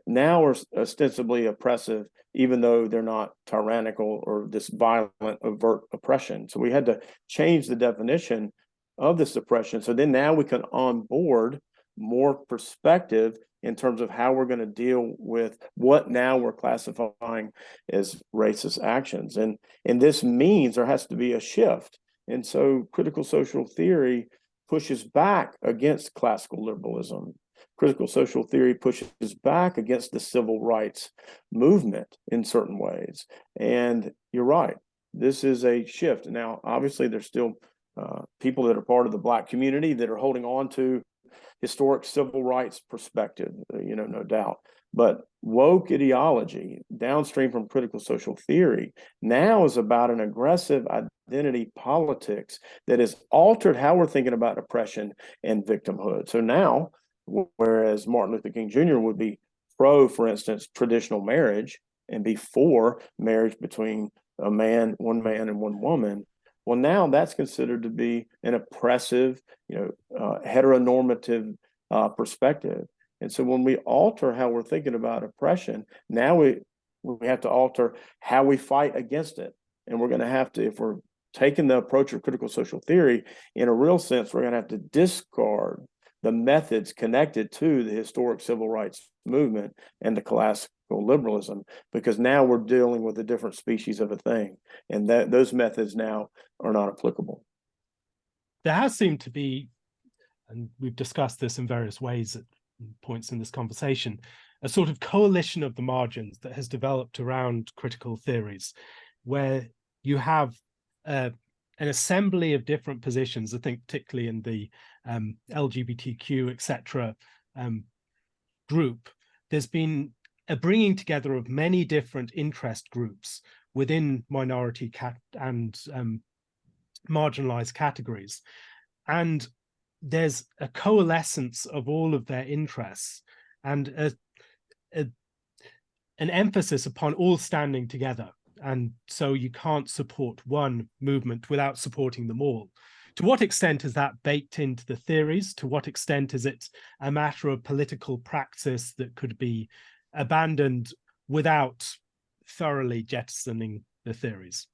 Speaker 3: now are ostensibly oppressive, even though they're not tyrannical or this violent, overt oppression. So we had to change the definition of this oppression. So then now we can onboard more perspective in terms of how we're going to deal with what now we're classifying as racist actions. And this means there has to be a shift. And so critical social theory pushes back against classical liberalism. Critical social theory pushes back against the civil rights movement in certain ways. And you're right, this is a shift. Now, obviously, there's still people that are part of the Black community that are holding on to historic civil rights perspective, no doubt. But woke ideology, downstream from critical social theory, now is about an aggressive identity politics that has altered how we're thinking about oppression and victimhood. So now, whereas Martin Luther King Jr. would be pro, for instance, traditional marriage and be for marriage between one man and one woman, well, now that's considered to be an oppressive, heteronormative perspective. And so when we alter how we're thinking about oppression, now we have to alter how we fight against it. And we're going to have to, if we're taking the approach of critical social theory, in a real sense, we're going to have to discard the methods connected to the historic civil rights movement and the classical liberalism, because now we're dealing with a different species of a thing, and that those methods now are not applicable.
Speaker 1: There has seemed to be, and we've discussed this in various ways at points in this conversation, a sort of coalition of the margins that has developed around critical theories, where you have an assembly of different positions. I think particularly in the LGBTQ, etc. Group, there's been a bringing together of many different interest groups within minority and marginalized categories. And there's a coalescence of all of their interests and an emphasis upon all standing together. And so you can't support one movement without supporting them all. To what extent is that baked into the theories? To what extent is it a matter of political praxis that could be abandoned without thoroughly jettisoning the theories?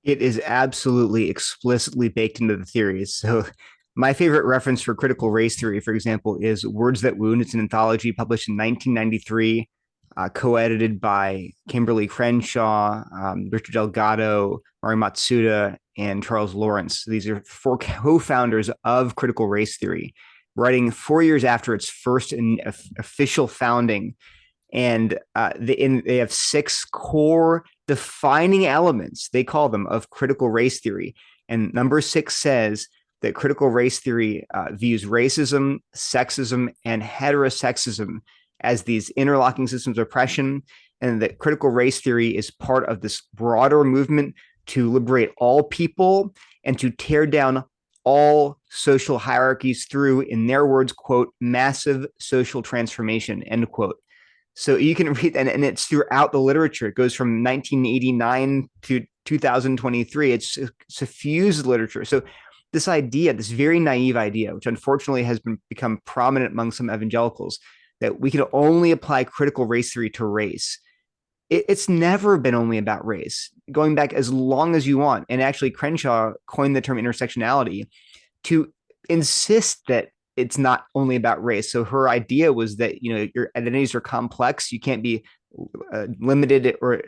Speaker 2: It is absolutely explicitly baked into the theories. So my favorite reference for critical race theory, for example, is Words That Wound. It's an anthology published in 1993, co-edited by Kimberly Crenshaw, Richard Delgado, Mari Matsuda, and Charles Lawrence. These are 4 co-founders of critical race theory, writing 4 years after its first official founding. And they have 6 core defining elements, they call them, of critical race theory. And number 6 says that critical race theory views racism, sexism, and heterosexism as these interlocking systems of oppression, and that critical race theory is part of this broader movement to liberate all people and to tear down all social hierarchies through, in their words, quote, massive social transformation, end quote. So you can read, and it's throughout the literature. It goes from 1989 to 2023. It's suffused literature. So this idea, this very naive idea, which unfortunately has become prominent among some evangelicals, that we can only apply critical race theory to race. It's never been only about race, going back as long as you want. And actually, Crenshaw coined the term intersectionality to insist that it's not only about race. So her idea was that, your identities are complex. You can't be limited or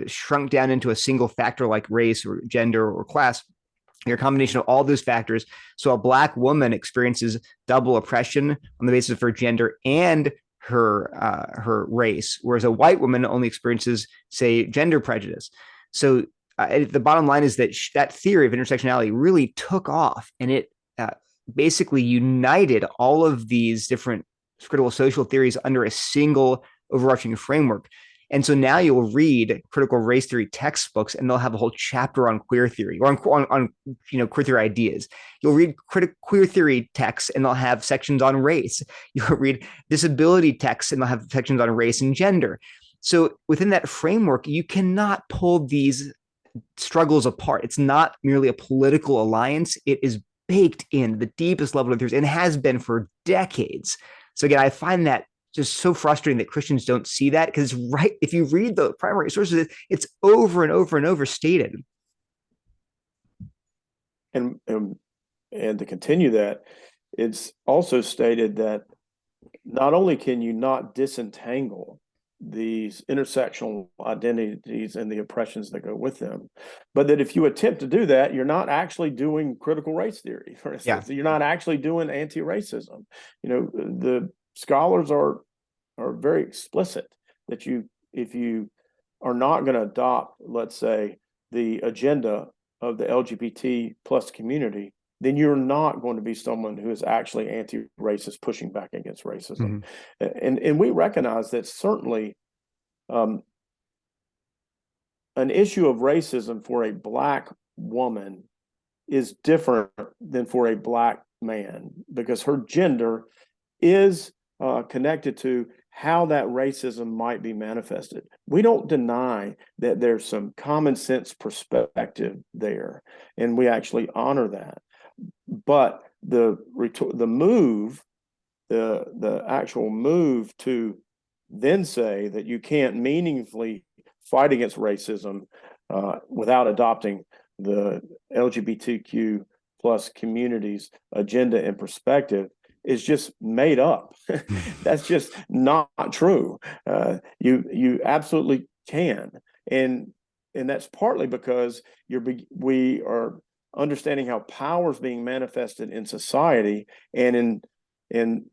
Speaker 2: shrunk down into a single factor like race or gender or class. You're a combination of all those factors. So a Black woman experiences double oppression on the basis of her gender and her race, whereas a white woman only experiences, say, gender prejudice. So the bottom line is that that theory of intersectionality really took off, and it basically united all of these different critical social theories under a single overarching framework. And so now you'll read critical race theory textbooks, and they'll have a whole chapter on queer theory or on queer theory ideas. You'll read queer theory texts, and they'll have sections on race. You'll read disability texts, and they'll have sections on race and gender. So within that framework, you cannot pull these struggles apart. It's not merely a political alliance. It is baked in the deepest level of theories and has been for decades. So again, I find that just so frustrating that Christians don't see that, because right, if you read the primary sources, it's over and over and over stated.
Speaker 3: And to continue that, it's also stated that not only can you not disentangle these intersectional identities and the oppressions that go with them, but that if you attempt to do that, you're not actually doing critical race theory, for instance. Yeah. You're not actually doing anti-racism. The scholars are very explicit that if you are not going to adopt, let's say, the agenda of the LGBT plus community, then you're not going to be someone who is actually anti-racist, pushing back against racism. Mm-hmm. And we recognize that certainly an issue of racism for a Black woman is different than for a Black man, because her gender is connected to how that racism might be manifested. We don't deny that there's some common sense perspective there, and we actually honor that. But the actual move to then say that you can't meaningfully fight against racism without adopting the LGBTQ plus community's agenda and perspective is just made up. That's just not true. You absolutely can, and that's partly because we are understanding how power is being manifested in society, and in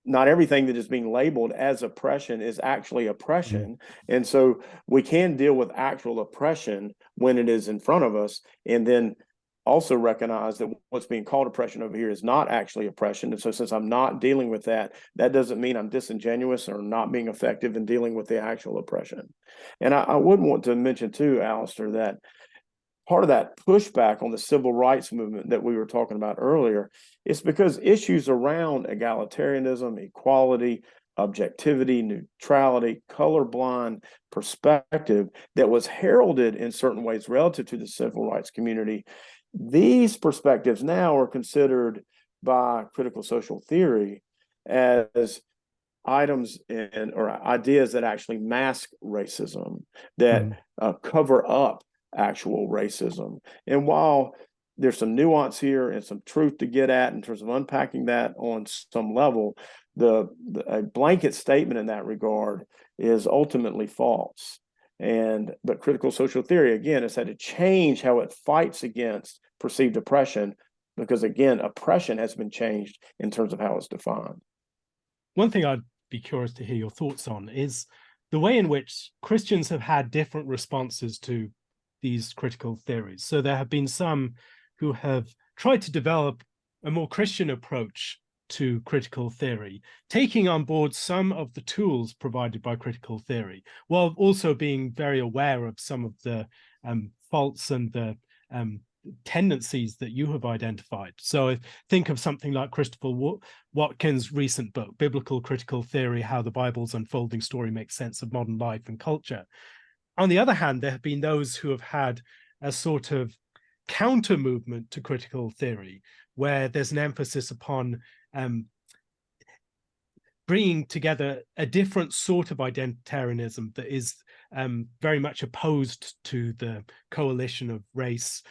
Speaker 3: not everything that is being labeled as oppression is actually oppression. Mm-hmm. And so we can deal with actual oppression when it is in front of us, and then also recognize that what's being called oppression over here is not actually oppression. And so since I'm not dealing with that, that doesn't mean I'm disingenuous or not being effective in dealing with the actual oppression. And I would want to mention too, Alastair, that part of that pushback on the civil rights movement that we were talking about earlier is because issues around egalitarianism, equality, objectivity, neutrality, colorblind perspective that was heralded in certain ways relative to the civil rights community, these perspectives now are considered by critical social theory as items or ideas that actually mask racism, that cover up actual racism. And while there's some nuance here and some truth to get at in terms of unpacking that on some level, a blanket statement in that regard is ultimately false. But critical social theory, again, has had to change how it fights against perceived oppression, because again, oppression has been changed in terms of how it's defined.
Speaker 1: One thing I'd be curious to hear your thoughts on is the way in which Christians have had different responses to these critical theories. So there have been some who have tried to develop a more Christian approach to critical theory, taking on board some of the tools provided by critical theory, while also being very aware of some of the faults and the tendencies that you have identified. So think of something like Christopher Watkins' recent book, Biblical Critical Theory: How the Bible's Unfolding Story Makes Sense of Modern Life and Culture. On the other hand, there have been those who have had a sort of counter movement to critical theory, where there's an emphasis upon bringing together a different sort of identitarianism that is very much opposed to the coalition of race,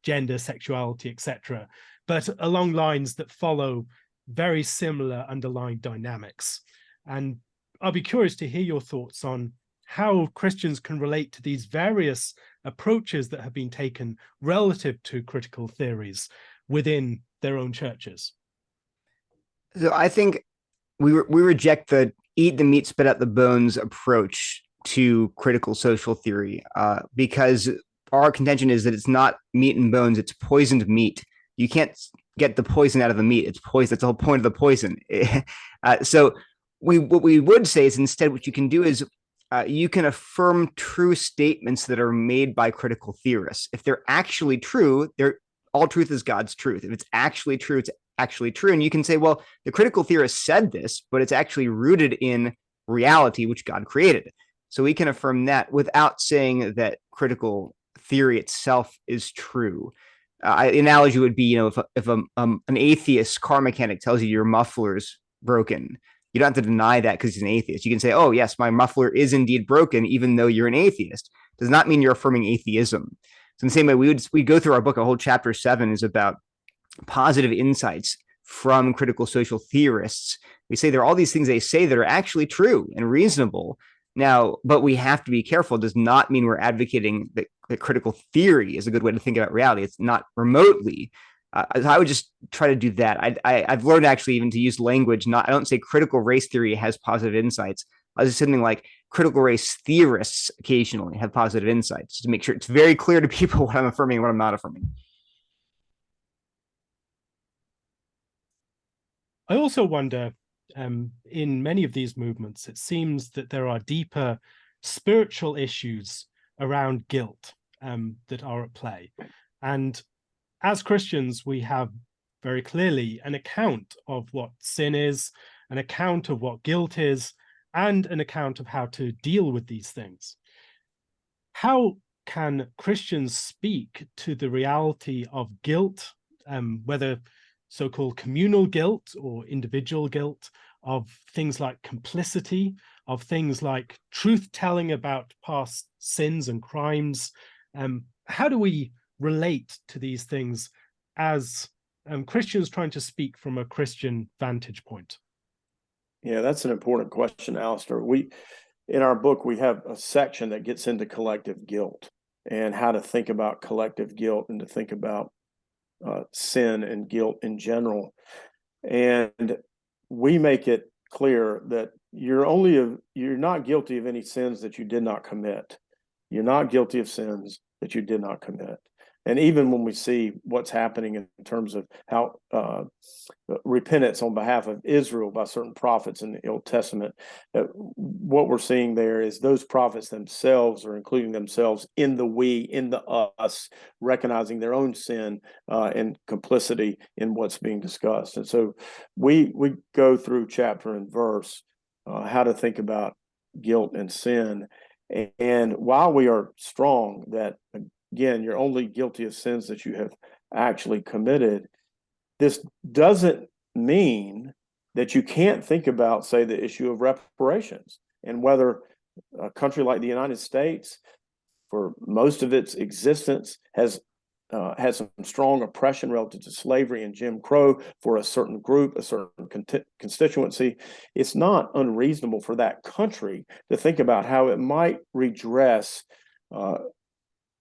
Speaker 1: gender, sexuality, etc., but along lines that follow very similar underlying dynamics. And I'll be curious to hear your thoughts on how Christians can relate to these various approaches that have been taken relative to critical theories within their own churches.
Speaker 2: So I think we reject the eat the meat, spit out the bones approach to critical social theory because our contention is that it's not meat and bones, it's poisoned meat. You can't get the poison out of the meat. It's poison. That's the whole point of the poison. So what we would say is instead what you can do is you can affirm true statements that are made by critical theorists. If they're actually true, all truth is God's truth. If it's actually true, it's actually true. And you can say, well, the critical theorist said this, but it's actually rooted in reality, which God created. So we can affirm that without saying that critical theory itself is true. Analogy would be, if an atheist car mechanic tells you your muffler's broken, you don't have to deny that because he's an atheist. You can say, oh, yes, my muffler is indeed broken, even though you're an atheist. Does not mean you're affirming atheism. So in the same way, we go through our book, a whole chapter 7 is about positive insights from critical social theorists. We say there are all these things they say that are actually true and reasonable. Now, but we have to be careful. It does not mean we're advocating that critical theory is a good way to think about reality. It's not remotely. I would just try to do that. I've learned actually even to use language. I don't say critical race theory has positive insights. I was just something like critical race theorists occasionally have positive insights to make sure it's very clear to people what I'm affirming and what I'm not affirming.
Speaker 1: I also wonder, in many of these movements, it seems that there are deeper spiritual issues around guilt that are at play. And as Christians, we have very clearly an account of what sin is, an account of what guilt is, and an account of how to deal with these things. How can Christians speak to the reality of guilt, whether so-called communal guilt or individual guilt, of things like complicity, of things like truth-telling about past sins and crimes? How do we relate to these things as Christians trying to speak from a Christian vantage point?
Speaker 3: Yeah, that's an important question, Alastair. In our book, we have a section that gets into collective guilt and how to think about collective guilt and to think about sin and guilt in general. And we make it clear that you're not guilty of any sins that you did not commit. You're not guilty of sins that you did not commit. And even when we see what's happening in terms of how repentance on behalf of Israel by certain prophets in the Old Testament, what we're seeing there is those prophets themselves are including themselves in the we, in the us, recognizing their own sin and complicity in what's being discussed. And so we go through chapter and verse how to think about guilt and sin. And while we are strong that, again, you're only guilty of sins that you have actually committed, this doesn't mean that you can't think about, say, the issue of reparations and whether a country like the United States, for most of its existence, has had some strong oppression relative to slavery and Jim Crow for a certain group, a certain constituency. It's not unreasonable for that country to think about how it might redress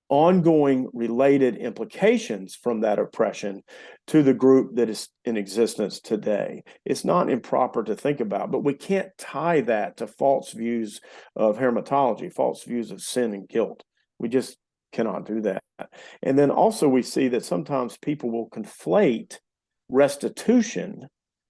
Speaker 3: ongoing related implications from that oppression to the group that is in existence today. It's not improper to think about, but we can't tie that to false views of hamartology, false views of sin and guilt. We just cannot do that. And then also we see that sometimes people will conflate restitution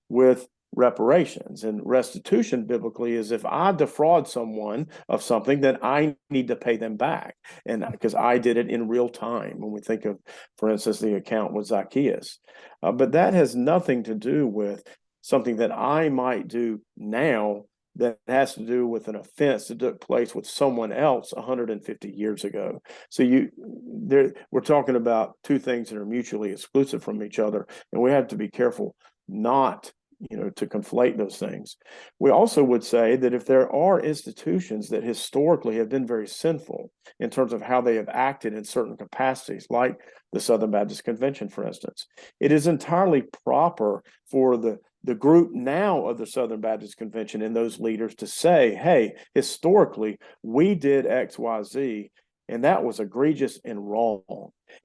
Speaker 3: with reparations. And restitution biblically is if I defraud someone of something, then I need to pay them back. And because I did it in real time, when we think of, for instance, the account with Zacchaeus. But that has nothing to do with something that I might do now that has to do with an offense that took place with someone else 150 years ago. So we're talking about two things that are mutually exclusive from each other, and we have to be careful not to conflate those things. We also would say that if there are institutions that historically have been very sinful in terms of how they have acted in certain capacities, like the Southern Baptist Convention, for instance, it is entirely proper for the group now of the Southern Baptist Convention and those leaders to say, hey, historically, we did X, Y, Z, and that was egregious and wrong.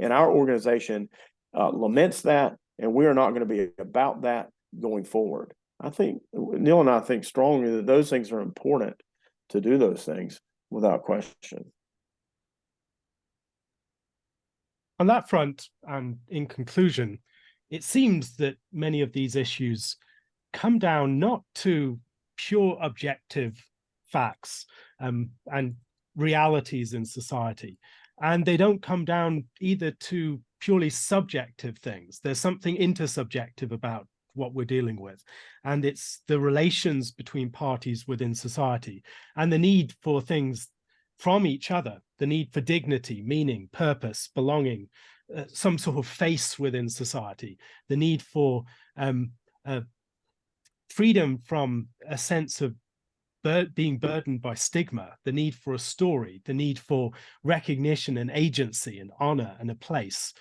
Speaker 3: And our organization laments that, and we are not going to be about that going forward. I think Neil and I think strongly that those things are important to do those things without question.
Speaker 1: On that front, and in conclusion, it seems that many of these issues come down not to pure objective facts and realities in society, and they don't come down either to purely subjective things. There's something intersubjective about what we're dealing with, and it's the relations between parties within society and the need for things from each other, the need for dignity, meaning, purpose, belonging, some sort of face within society, the need for freedom from a sense of being burdened by stigma, the need for a story, the need for recognition and agency and honor and a place.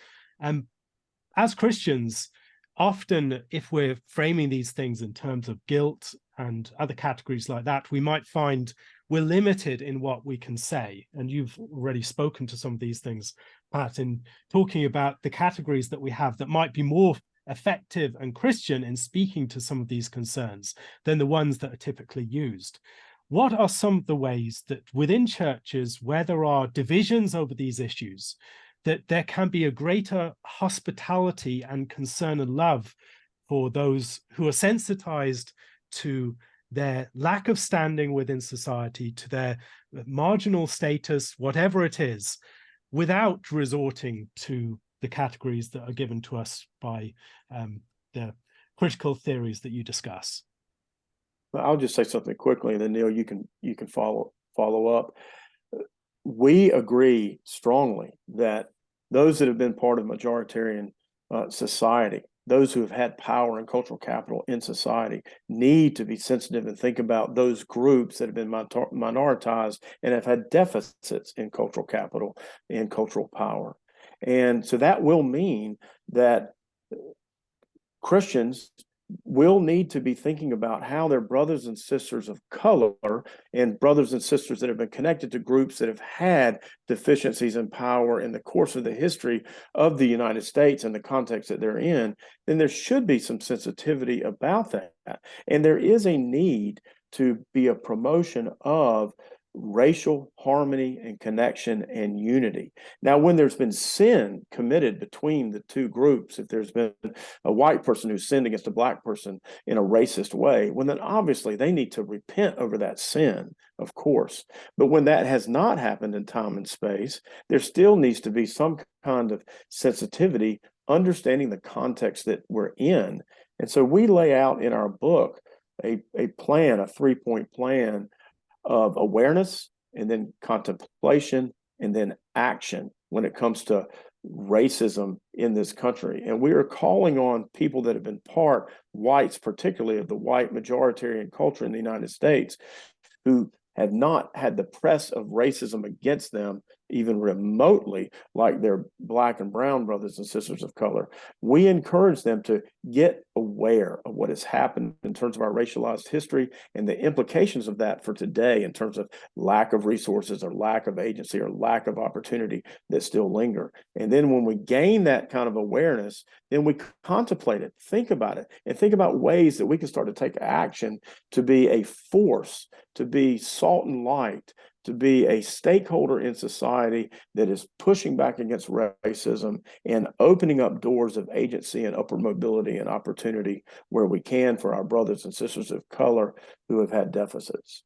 Speaker 1: As Christians, often if we're framing these things in terms of guilt and other categories like that, we might find we're limited in what we can say. And you've already spoken to some of these things, Pat, in talking about the categories that we have that might be more effective and Christian in speaking to some of these concerns than the ones that are typically used. What are some of the ways that within churches where there are divisions over these issues, that there can be a greater hospitality and concern and love for those who are sensitized to their lack of standing within society, to their marginal status, whatever it is, without resorting to the categories that are given to us by the critical theories that you discuss?
Speaker 3: I'll just say something quickly, and then Neil, you can follow up. We agree strongly that those that have been part of majoritarian society, those who have had power and cultural capital in society, need to be sensitive and think about those groups that have been minoritized and have had deficits in cultural capital and cultural power. And so that will mean that Christians will need to be thinking about how their brothers and sisters of color and brothers and sisters that have been connected to groups that have had deficiencies in power in the course of the history of the United States and the context that they're in, then there should be some sensitivity about that. And there is a need to be a promotion of racial harmony and connection and unity. Now, when there's been sin committed between the two groups, if there's been a white person who sinned against a black person in a racist way, well, then obviously they need to repent over that sin, of course. But when that has not happened in time and space, there still needs to be some kind of sensitivity, understanding the context that we're in. And so we lay out in our book a plan, a 3-point plan of awareness, and then contemplation, and then action when it comes to racism in this country. And we are calling on people that have been part, whites particularly, of the white majoritarian culture in the United States, who have not had the press of racism against them even remotely like their black and brown brothers and sisters of color. We encourage them to get aware of what has happened in terms of our racialized history and the implications of that for today in terms of lack of resources or lack of agency or lack of opportunity that still linger. And then when we gain that kind of awareness, then we contemplate it, think about it, and think about ways that we can start to take action to be a force, to be salt and light, to be a stakeholder in society that is pushing back against racism and opening up doors of agency and upward mobility and opportunity where we can for our brothers and sisters of color who have had deficits.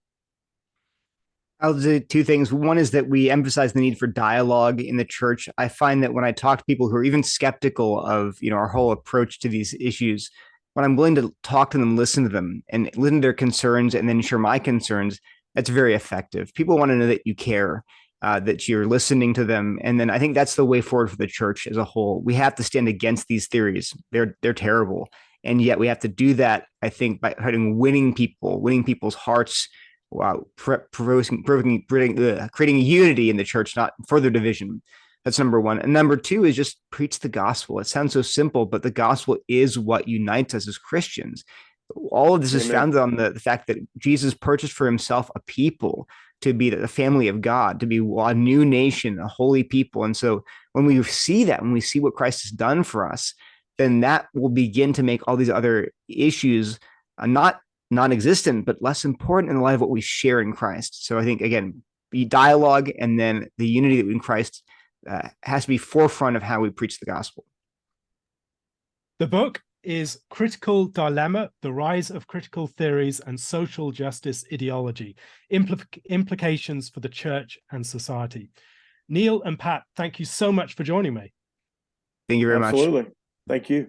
Speaker 2: I'll do two things. One is that we emphasize the need for dialogue in the church. I find that when I talk to people who are even skeptical of, our whole approach to these issues, when I'm willing to talk to them, listen to them, and listen to their concerns, and then share my concerns, that's very effective. People want to know that you care, that you're listening to them. And then I think that's the way forward for the church as a whole. We have to stand against these theories. They're terrible. And yet we have to do that, I think, by winning people's hearts, creating unity in the church, not further division. That's number one. And number two is just preach the gospel. It sounds so simple, but the gospel is what unites us as Christians. All of this is founded on the fact that Jesus purchased for himself a people to be the family of God, to be a new nation, a holy people. And so when we see that, when we see what Christ has done for us, then that will begin to make all these other issues not non-existent, but less important in the light of what we share in Christ. So I think, again, the dialogue and then the unity in Christ has to be forefront of how we preach the gospel.
Speaker 1: The book is Critical Dilemma, The Rise of Critical Theories and Social Justice Ideology, Implications for the Church and Society. Neil and Pat, thank you so much for joining me.
Speaker 2: Thank you very much.
Speaker 3: Absolutely. Thank you.